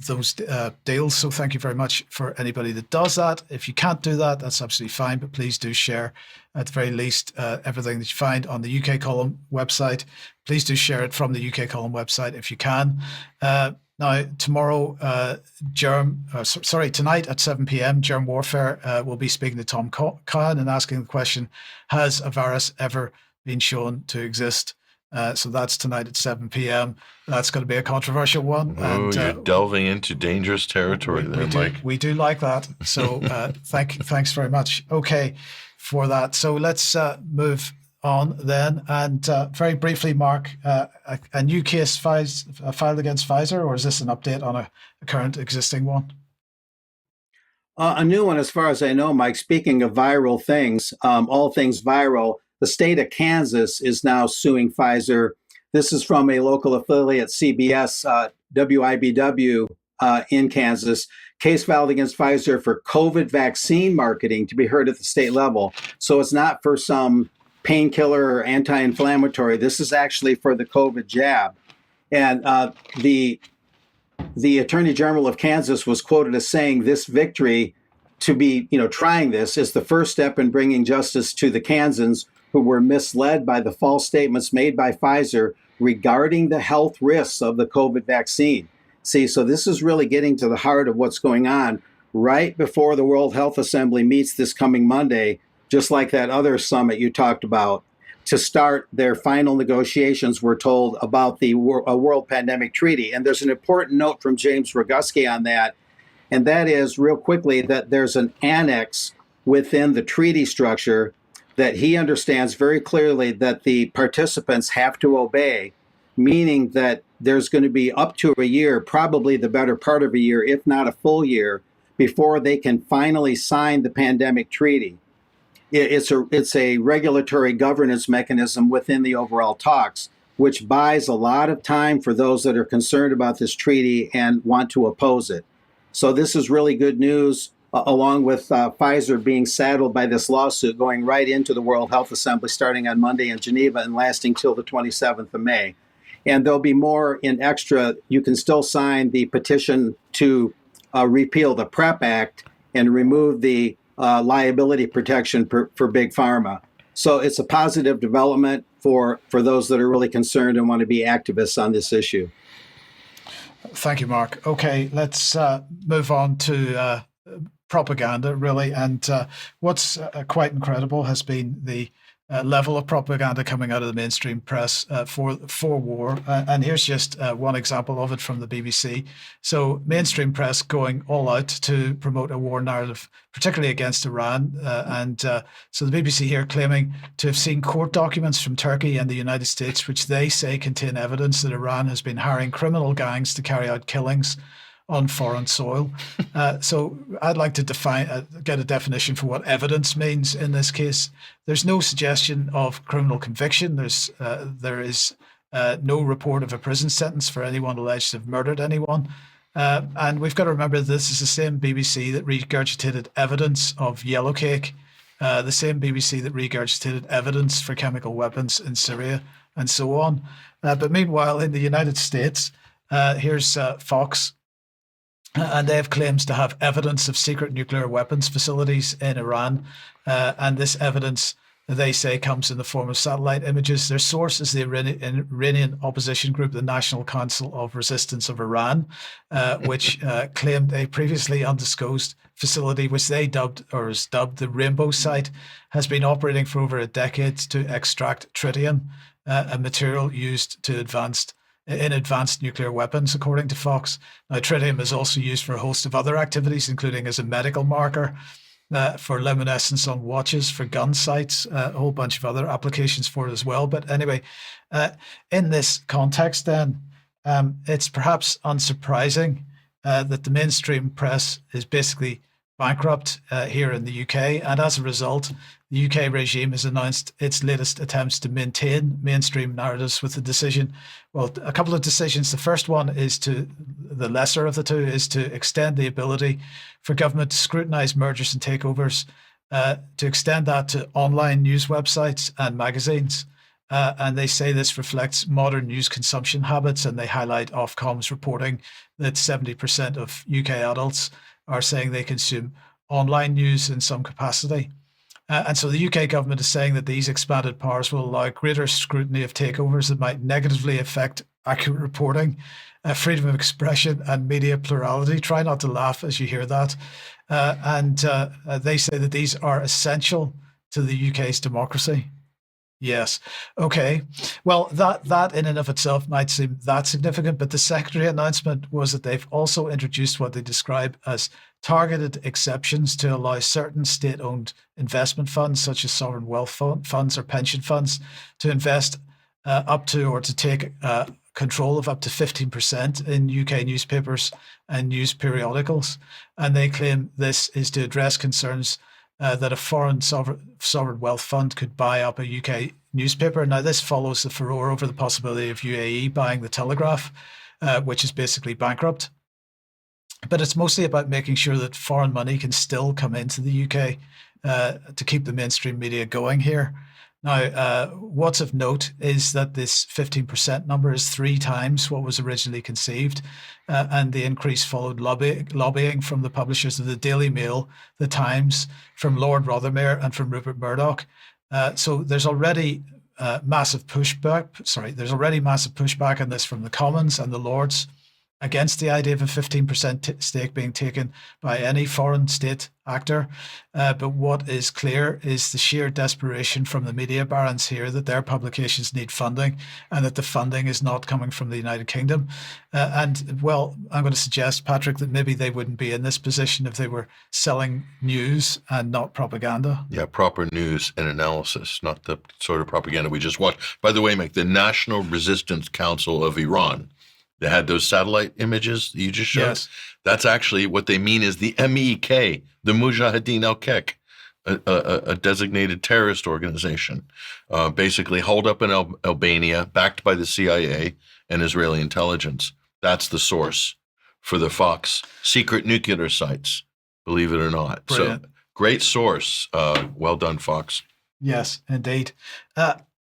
those deals. So thank you very much for anybody that does that. If you can't do that, that's absolutely fine, but please do share, at the very least, everything that you find on the UK Column website. Please do share it from the UK Column website if you can. Now, tomorrow, tonight at 7 p.m., Germ Warfare will be speaking to Tom Cohen and asking the question, has a virus ever been shown to exist? So that's tonight at 7 p.m. That's going to be a controversial one. Oh, and, you're delving into dangerous territory there, Mike. We do like that. So thanks very much. Okay, for that. So let's move on then. And very briefly, Mark, a new case filed against Pfizer, or is this an update on a current existing one? A new one, as far as I know, Mike. Speaking of viral things, all things viral, the state of Kansas is now suing Pfizer. This is from a local affiliate, CBS, WIBW in Kansas. Case filed against Pfizer for COVID vaccine marketing to be heard at the state level. So it's not for some painkiller or anti-inflammatory. This is actually for the COVID jab. And the Attorney General of Kansas was quoted as saying this victory to be, trying this is the first step in bringing justice to the Kansans who were misled by the false statements made by Pfizer regarding the health risks of the COVID vaccine. See, so this is really getting to the heart of what's going on right before the World Health Assembly meets this coming Monday, just like that other summit you talked about, to start their final negotiations, we're told, about the World Pandemic Treaty. And there's an important note from James Roguski on that, and that is, real quickly, that there's an annex within the treaty structure that he understands very clearly that the participants have to obey, meaning that there's going to be up to a year, probably the better part of a year, if not a full year, before they can finally sign the pandemic treaty. It's a regulatory governance mechanism within the overall talks, which buys a lot of time for those that are concerned about this treaty and want to oppose it. So this is really good news, along with Pfizer being saddled by this lawsuit going right into the World Health Assembly starting on Monday in Geneva and lasting till the 27th of May. And there'll be more in extra. You can still sign the petition to repeal the PrEP Act and remove the liability protection for Big Pharma. So it's a positive development for those that are really concerned and want to be activists on this issue. Thank you, Mark. Okay, let's move on to propaganda, really. And what's quite incredible has been the level of propaganda coming out of the mainstream press for war. And here's just one example of it from the BBC. So mainstream press going all out to promote a war narrative, particularly against Iran. So the BBC here claiming to have seen court documents from Turkey and the United States, which they say contain evidence that Iran has been hiring criminal gangs to carry out killings on foreign soil. So I'd like to get a definition for what evidence means in this case. There's no suggestion of criminal conviction. There is no report of a prison sentence for anyone alleged to have murdered anyone. And we've got to remember this is the same BBC that regurgitated evidence of yellow cake, the same BBC that regurgitated evidence for chemical weapons in Syria, and so on. But meanwhile, in the United States, here's Fox, and they have claims to have evidence of secret nuclear weapons facilities in Iran. And this evidence, they say, comes in the form of satellite images. Their source is the Iranian opposition group, the National Council of Resistance of Iran, which claimed a previously undisclosed facility, which they dubbed the Rainbow Site, has been operating for over a decade to extract tritium, a material used in advanced nuclear weapons, according to Fox. Now, tritium is also used for a host of other activities, including as a medical marker, for luminescence on watches, for gun sights, a whole bunch of other applications for it as well. But anyway, in this context then, it's perhaps unsurprising that the mainstream press is basically bankrupt here in the UK. And as a result, the UK regime has announced its latest attempts to maintain mainstream narratives with a couple of decisions. The first one is the lesser of the two, is to extend the ability for government to scrutinize mergers and takeovers, to extend that to online news websites and magazines. And they say this reflects modern news consumption habits, and they highlight Ofcom's reporting that 70% of UK adults are saying they consume online news in some capacity. And so the UK government is saying that these expanded powers will allow greater scrutiny of takeovers that might negatively affect accurate reporting, freedom of expression, and media plurality. Try not to laugh as you hear that. And they say that these are essential to the UK's democracy. Yes. Okay. Well, that in and of itself might seem that significant, but the secondary announcement was that they've also introduced what they describe as targeted exceptions to allow certain state-owned investment funds, such as sovereign wealth funds or pension funds, to invest up to or to take control of up to 15% in UK newspapers and news periodicals. And they claim this is to address concerns that a foreign sovereign wealth fund could buy up a UK newspaper. Now, this follows the furore over the possibility of UAE buying the Telegraph, which is basically bankrupt. But it's mostly about making sure that foreign money can still come into the UK to keep the mainstream media going here. Now, what's of note is that this 15% number is 3 times what was originally conceived, and the increase followed lobbying from the publishers of the Daily Mail, the Times, from Lord Rothermere, and from Rupert Murdoch. So there's already massive pushback. There's already massive pushback on this from the Commons and the Lords against the idea of a 15% stake being taken by any foreign state actor. But what is clear is the sheer desperation from the media barons here that their publications need funding and that the funding is not coming from the United Kingdom. And well, I'm going to suggest, Patrick, that maybe they wouldn't be in this position if they were selling news and not propaganda. Yeah, proper news and analysis, not the sort of propaganda we just watched. By the way, Mike, the National Resistance Council of Iran, they had those satellite images that you just showed. Yes. That's actually what they mean is the MEK, the Mujahideen al-Kek, a designated terrorist organization, basically holed up in Albania, backed by the CIA and Israeli intelligence. That's the source for the Fox secret nuclear sites, believe it or not. Brilliant. So great source. Well done, Fox. Yes, indeed.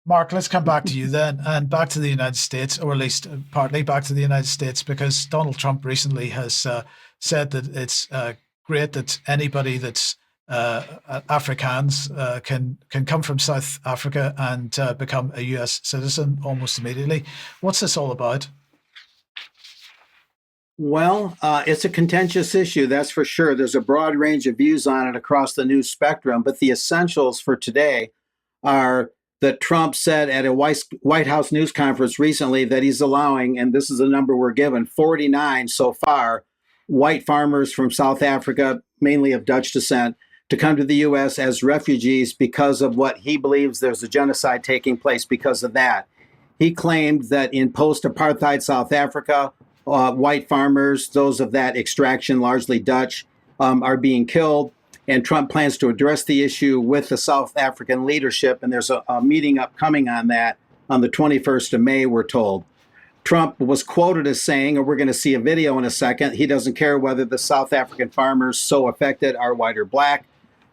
Mark, let's come back to you then, and back to the United States, or at least partly back to the United States, because Donald Trump recently has said that it's great that anybody that's Afrikaans can come from South Africa and become a US citizen almost immediately. What's this all about? Well, it's a contentious issue, that's for sure. There's a broad range of views on it across the news spectrum, but the essentials for today are that Trump said at a White House news conference recently that he's allowing, and this is the number we're given, 49 so far, white farmers from South Africa, mainly of Dutch descent, to come to the U.S. as refugees because of what he believes there's a genocide taking place because of that. He claimed that in post-apartheid South Africa, white farmers, those of that extraction, largely Dutch, are being killed. And Trump plans to address the issue with the South African leadership. And there's a meeting upcoming on that on the 21st of May, we're told. Trump was quoted as saying, and we're going to see a video in a second, he doesn't care whether the South African farmers so affected are white or black.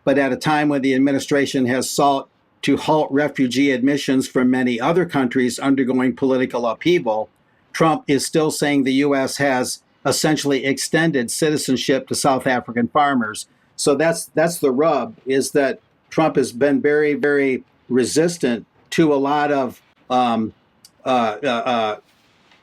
But at a time when the administration has sought to halt refugee admissions from many other countries undergoing political upheaval, Trump is still saying the U.S. has essentially extended citizenship to South African farmers. So that's the rub, is that Trump has been very, very resistant to a lot of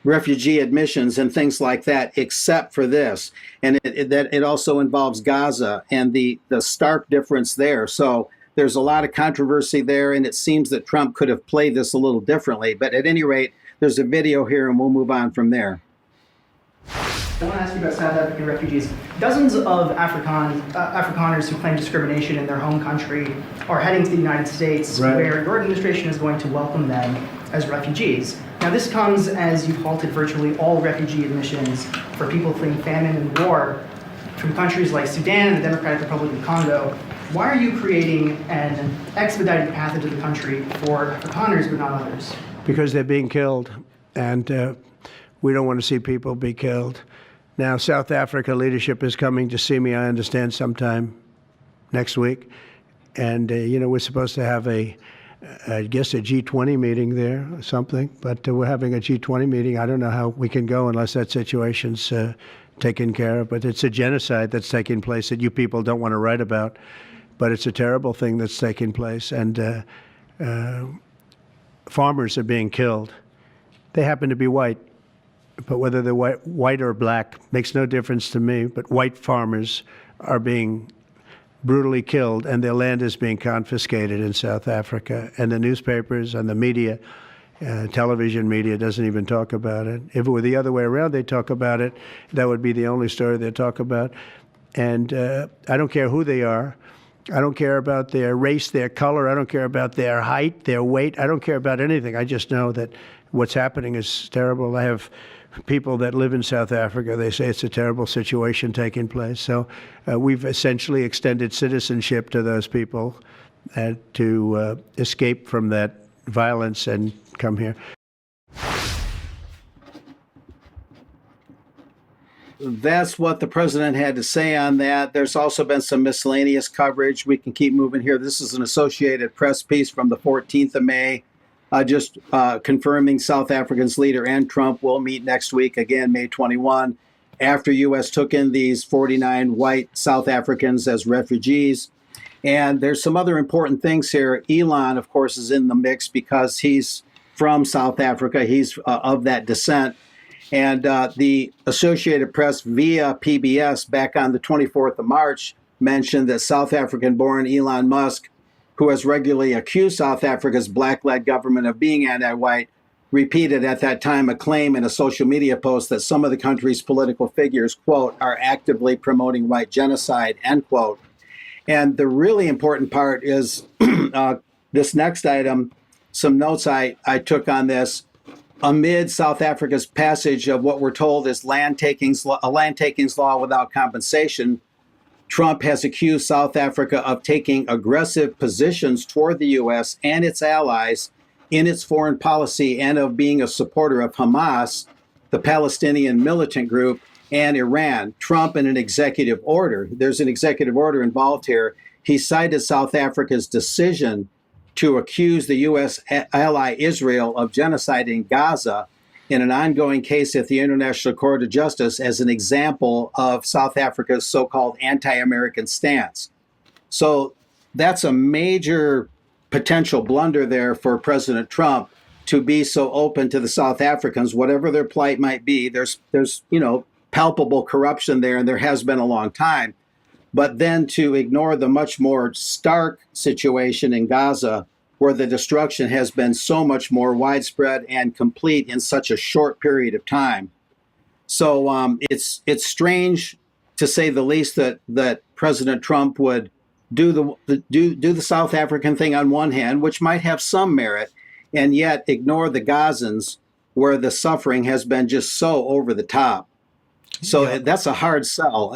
refugee admissions and things like that, except for this. And it also involves Gaza and the stark difference there. So there's a lot of controversy there, and it seems that Trump could have played this a little differently. But at any rate, there's a video here, and we'll move on from there. I want to ask you about South African refugees. Dozens of Afrikaners who claim discrimination in their home country are heading to the United States, Right. where your administration is going to welcome them as refugees. Now, this comes as you've halted virtually all refugee admissions for people fleeing famine and war from countries like Sudan and the Democratic Republic of Congo. Why are you creating an expedited path into the country for Afrikaners but not others? Because they're being killed, and we don't want to see people be killed. Now, South Africa leadership is coming to see me, I understand, sometime next week. And, we're supposed to have I guess a G20 meeting there or something. But we're having a G20 meeting. I don't know how we can go unless that situation's taken care of. But it's a genocide that's taking place that you people don't want to write about. But it's a terrible thing that's taking place. And farmers are being killed. They happen to be white. But whether they're white or black makes no difference to me. But white farmers are being brutally killed, and their land is being confiscated in South Africa. And the newspapers and the media, television media, doesn't even talk about it. If it were the other way around, they'd talk about it. That would be the only story they'd talk about. And I don't care who they are. I don't care about their race, their color. I don't care about their height, their weight. I don't care about anything. I just know that what's happening is terrible. I have people that live in South Africa. They say it's a terrible situation taking place. So we've essentially extended citizenship to those people to escape from that violence and come here. that's what the president had to say on that. There's also been some miscellaneous coverage. We can keep moving here. This is an Associated Press piece from the 14th of May, just confirming South Africa's leader and Trump will meet next week, again, May 21, after U.S. took in these 49 white South Africans as refugees. And there's some other important things here. Elon, of course, is in the mix because he's from South Africa. He's of that descent. And the Associated Press via PBS back on the 24th of March mentioned that South African-born Elon Musk, who has regularly accused South Africa's black-led government of being anti-white, repeated at that time a claim in a social media post that some of the country's political figures, quote, are actively promoting white genocide, end quote. And the really important part is this next item, some notes I took on this. Amid South Africa's passage of what we're told is a land takings law without compensation, Trump has accused South Africa of taking aggressive positions toward the U.S. and its allies in its foreign policy and of being a supporter of Hamas, the Palestinian militant group, and Iran. Trump, in an executive order, there's an executive order involved here, he cited South Africa's decision to accuse the U.S. ally Israel of genocide in Gaza in an ongoing case at the International Court of Justice as an example of South Africa's so-called anti-American stance. So that's a major potential blunder there for President Trump to be so open to the South Africans, whatever their plight might be. There's palpable corruption there, and there has been a long time. But then to ignore the much more stark situation in Gaza, where the destruction has been so much more widespread and complete in such a short period of time. So it's strange, to say the least, that President Trump would do the South African thing on one hand, which might have some merit, and yet ignore the Gazans, where the suffering has been just so over the top. So that's a hard sell.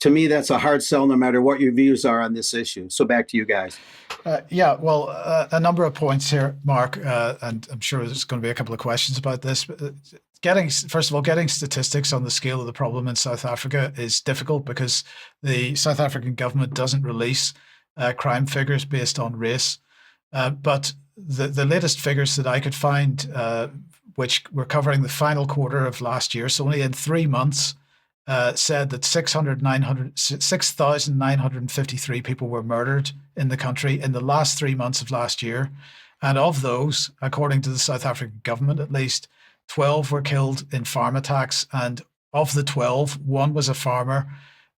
To me, that's a hard sell no matter what your views are on this issue. So back to you guys. A number of points here, Mark, and I'm sure there's going to be a couple of questions about this. But getting statistics on the scale of the problem in South Africa is difficult because the South African government doesn't release crime figures based on race. But the latest figures that I could find, which were covering the final quarter of last year, so only in 3 months, said that 6,953 people were murdered in the country in the last 3 months of last year. And of those, according to the South African government, at least 12 were killed in farm attacks. And of the 12, one was a farmer,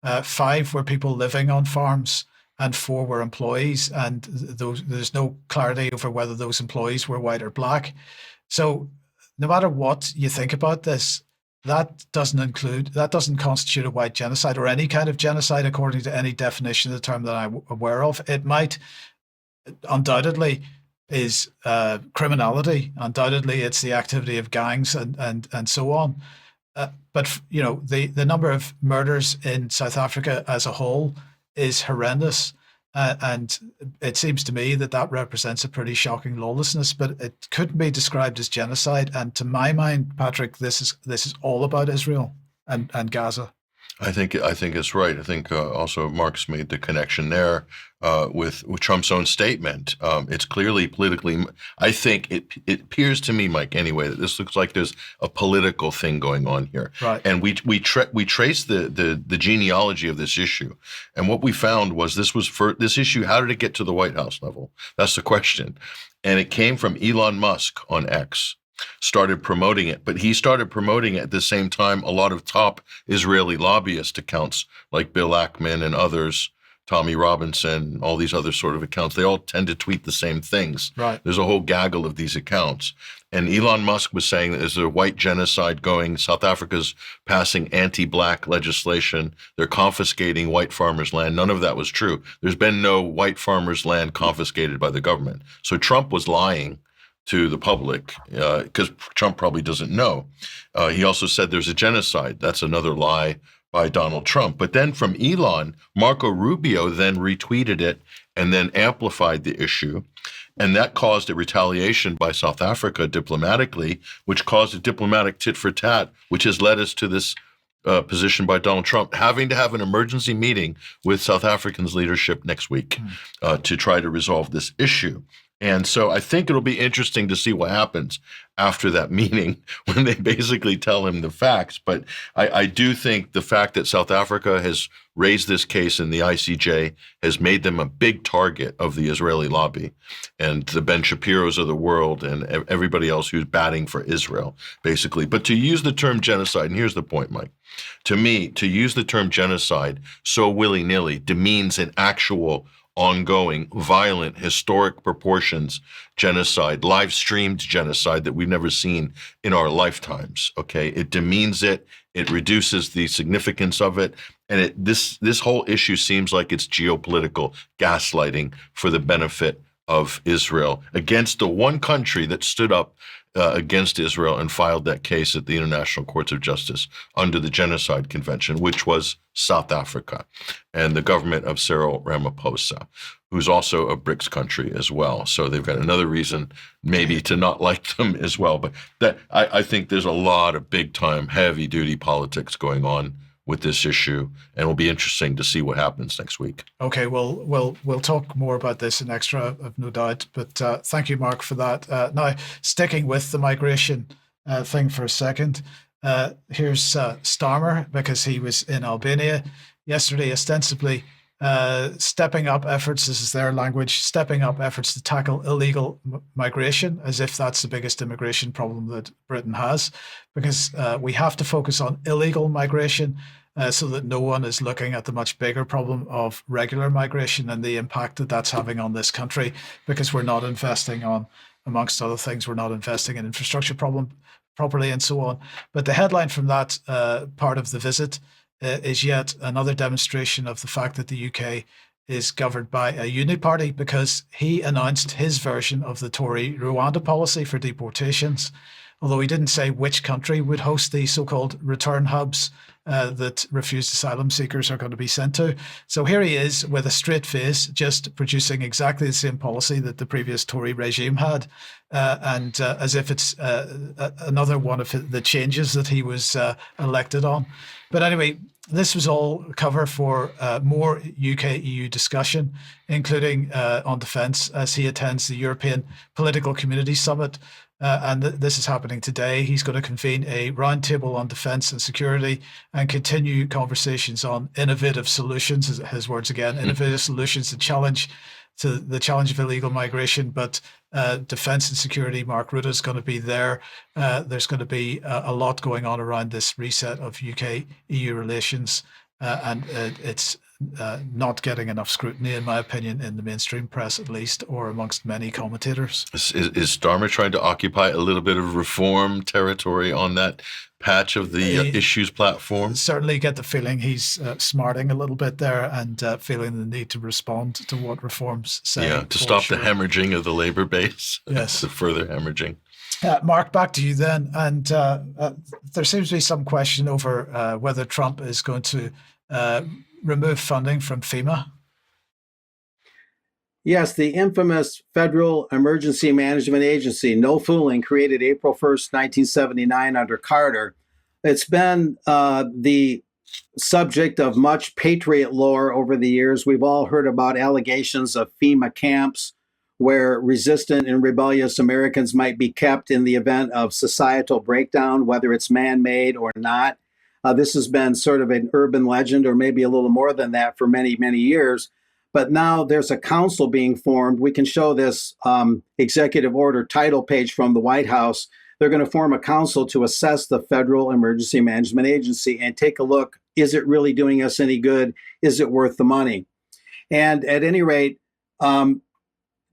5 were people living on farms, and 4 were employees. And there's no clarity over whether those employees were white or black. So no matter what you think about this, that doesn't constitute a white genocide or any kind of genocide according to any definition of the term that I'm aware of. It might undoubtedly is criminality. Undoubtedly, it's the activity of gangs and so on. But the number of murders in South Africa as a whole is horrendous. And it seems to me that represents a pretty shocking lawlessness, but it couldn't be described as genocide. And to my mind, Patrick, this is all about Israel and Gaza. I think it's right. I think also Mark's made the connection there with Trump's own statement. It's clearly politically. I think it appears to me, Mike, anyway, that this looks like there's a political thing going on here. Right. And we traced the genealogy of this issue, and what we found was this issue. How did it get to the White House level? That's the question. And it came from Elon Musk on X. Started promoting it, but he started promoting it at the same time a lot of top Israeli lobbyist accounts like Bill Ackman and others, Tommy Robinson, all these other sort of accounts, they all tend to tweet the same things. Right. There's a whole gaggle of these accounts. And Elon Musk was saying that there's a white genocide going. South Africa's passing anti-black legislation. They're confiscating white farmers' land. None of that was true. There's been no white farmers' land confiscated by the government. So Trump was lying to the public because Trump probably doesn't know. He also said there's a genocide. That's another lie by Donald Trump. But then from Elon, Marco Rubio then retweeted it and then amplified the issue. And that caused a retaliation by South Africa diplomatically, which caused a diplomatic tit for tat, which has led us to this position by Donald Trump, having to have an emergency meeting with South Africa's leadership next week to try to resolve this issue. And so I think it'll be interesting to see what happens after that meeting when they basically tell him the facts. But I do think the fact that South Africa has raised this case in the ICJ has made them a big target of the Israeli lobby and the Ben Shapiros of the world and everybody else who's batting for Israel, basically. But to use the term genocide, and here's the point, Mike, to me, to use the term genocide so willy-nilly demeans an actual ongoing, violent, historic proportions genocide, live-streamed genocide that we've never seen in our lifetimes, okay? It demeans it, it reduces the significance of it, and this whole issue seems like it's geopolitical gaslighting for the benefit of Israel against the one country that stood up against Israel and filed that case at the International Courts of Justice under the Genocide Convention, which was South Africa and the government of Cyril Ramaphosa, who's also a BRICS country as well. So they've got another reason maybe to not like them as well. But that I think there's a lot of big-time, heavy-duty politics going on with this issue, and it'll be interesting to see what happens next week. Okay, well, we'll talk more about this in Extra, I've no doubt. But thank you, Mark, for that. Now, sticking with the migration thing for a second, here's Starmer, because he was in Albania yesterday, ostensibly stepping up efforts, this is their language, stepping up efforts to tackle illegal migration, as if that's the biggest immigration problem that Britain has, because we have to focus on illegal migration so that no one is looking at the much bigger problem of regular migration and the impact that that's having on this country, because we're not investing on, amongst other things, we're not investing in infrastructure properly and so on. But the headline from that part of the visit is yet another demonstration of the fact that the UK is governed by a UniParty, because he announced his version of the Tory Rwanda policy for deportations, although he didn't say which country would host the so-called return hubs that refused asylum seekers are going to be sent to. So here he is with a straight face, just producing exactly the same policy that the previous Tory regime had, and as if it's another one of the changes that he was elected on. But anyway, this was all cover for more UK-EU discussion, including on defence, as he attends the European Political Community Summit. And this is happening today. He's going to convene a roundtable on defence and security and continue conversations on innovative solutions, his words again, innovative solutions to the challenge of illegal migration. But defence and security, Mark Rutte is going to be there. There's going to be a lot going on around this reset of UK-EU relations, and it's not getting enough scrutiny, in my opinion, in the mainstream press at least, or amongst many commentators. Is Starmer trying to occupy a little bit of reform territory on that patch of the issues platform? Certainly get the feeling he's smarting a little bit there and feeling the need to respond to what reforms say. Yeah, to stop the hemorrhaging of the labor base. Yes. The further hemorrhaging. Mark, back to you then. And there seems to be some question over whether Trump is going to remove funding from FEMA. Yes, the infamous Federal Emergency Management Agency, no fooling, created April 1st, 1979 under Carter. It's been the subject of much patriot lore over the years. We've all heard about allegations of FEMA camps where resistant and rebellious Americans might be kept in the event of societal breakdown, whether it's man-made or not. This has been sort of an urban legend, or maybe a little more than that, for many, many years. But now there's a council being formed. We can show this executive order title page from the White House. They're going to form a council to assess the Federal Emergency Management Agency and take a look. Is it really doing us any good? Is it worth the money? And at any rate,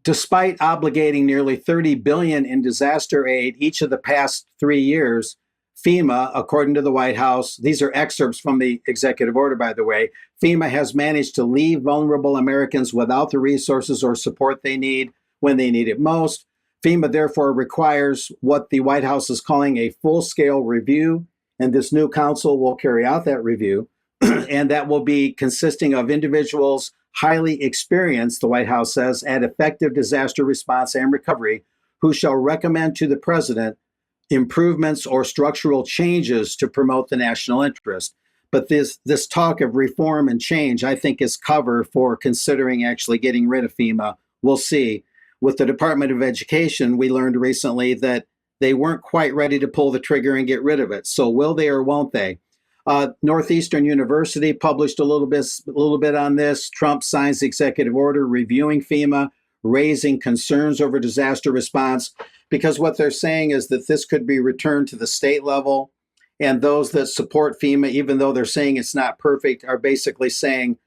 despite obligating nearly $30 billion in disaster aid each of the past 3 years, FEMA, according to the White House, these are excerpts from the executive order, by the way, FEMA has managed to leave vulnerable Americans without the resources or support they need when they need it most. FEMA therefore requires what the White House is calling a full-scale review, and this new council will carry out that review, and that will be consisting of individuals highly experienced, the White House says, at effective disaster response and recovery, who shall recommend to the president improvements or structural changes to promote the national interest. But this talk of reform and change, I think, is cover for considering actually getting rid of FEMA. We'll see. With the Department of Education, we learned recently that they weren't quite ready to pull the trigger and get rid of it. So will they or won't they? Northeastern University published a little bit on this. Trump signs the executive order reviewing FEMA, raising concerns over disaster response, because what they're saying is that this could be returned to the state level. And those that support FEMA, even though they're saying it's not perfect, are basically saying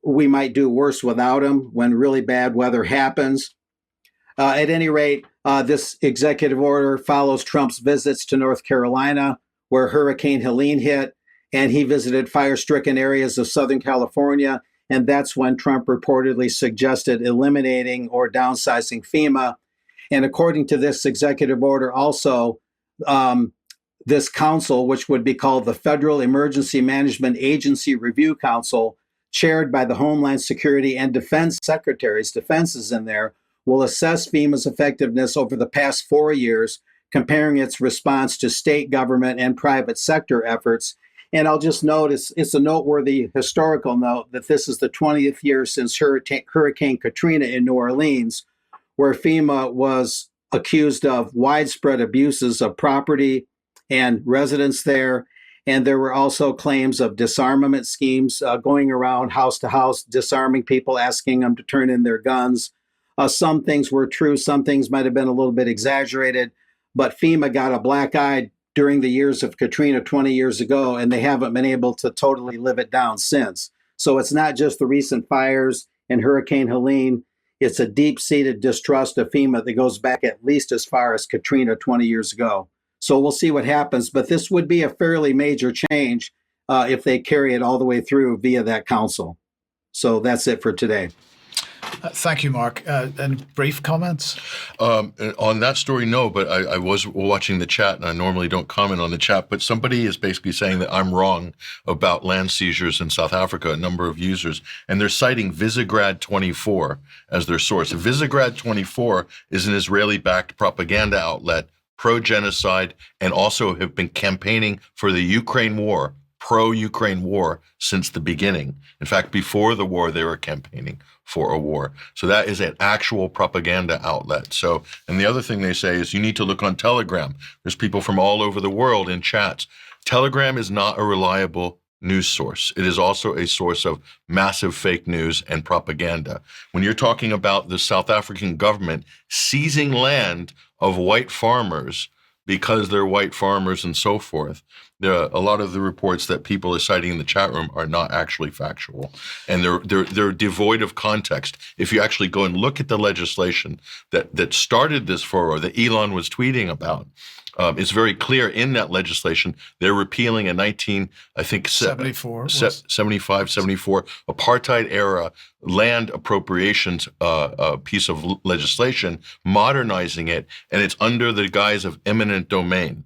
we might do worse without them when really bad weather happens. At any rate, this executive order follows Trump's visits to North Carolina, where Hurricane Helene hit, and he visited fire-stricken areas of Southern California. And that's when Trump reportedly suggested eliminating or downsizing FEMA. And according to this executive order, also, this council, which would be called the Federal Emergency Management Agency Review Council, chaired by the Homeland Security and Defense Secretaries, defense is in there, will assess FEMA's effectiveness over the past 4 years, comparing its response to state government and private sector efforts. And I'll just note, it's a noteworthy historical note that this is the 20th year since Hurricane Katrina in New Orleans, where FEMA was accused of widespread abuses of property and residents there. And there were also claims of disarmament schemes going around house to house, disarming people, asking them to turn in their guns. Some things were true. Some things might have been a little bit exaggerated. But FEMA got a black eye during the years of Katrina 20 years ago, and they haven't been able to totally live it down since. So it's not just the recent fires and Hurricane Helene. It's a deep-seated distrust of FEMA that goes back at least as far as Katrina 20 years ago. So we'll see what happens. But this would be a fairly major change if they carry it all the way through via that council. So that's it for today. Thank you, Mark. Any brief comments? On that story, no, but I was watching the chat, and I normally don't comment on the chat, but somebody is basically saying that I'm wrong about land seizures in South Africa, a number of users, and they're citing Visegrad 24 as their source. Visegrad 24 is an Israeli-backed propaganda outlet, pro-genocide, and also have been campaigning for the Ukraine war, pro-Ukraine war, since the beginning. In fact, before the war, they were campaigning for a war. So that is an actual propaganda outlet. So, and the other thing they say is you need to look on Telegram. There's people from all over the world in chats. Telegram is not a reliable news source. It is also a source of massive fake news and propaganda. When you're talking about the South African government seizing land of white farmers because they're white farmers and so forth, a lot of the reports that people are citing in the chat room are not actually factual, and they're devoid of context. If you actually go and look at the legislation that started this furor that Elon was tweeting about, it's very clear in that legislation they're repealing a 74 apartheid era land appropriations piece of legislation, modernizing it, and it's under the guise of eminent domain.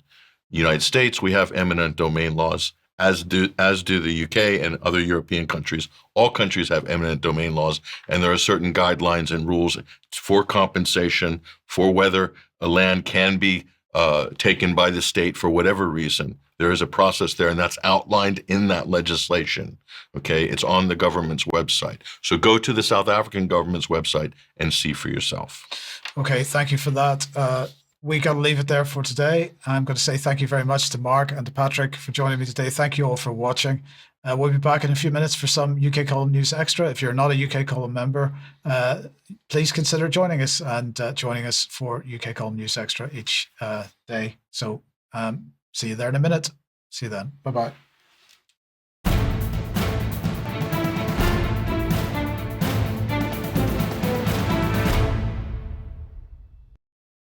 United States, we have eminent domain laws, as do the UK and other European countries. All countries have eminent domain laws, and there are certain guidelines and rules for compensation for whether a land can be taken by the state for whatever reason. There is a process there, and that's outlined in that legislation. Okay, it's on the government's website. So go to the South African government's website and see for yourself. Okay, thank you for that. We got to leave it there for today. I'm going to say thank you very much to Mark and to Patrick for joining me today. Thank you all for watching. We'll be back in a few minutes for some UK Column News Extra. If you're not a UK Column member, please consider joining us and joining us for UK Column News Extra each day. So see you there in a minute. See you then. Bye-bye.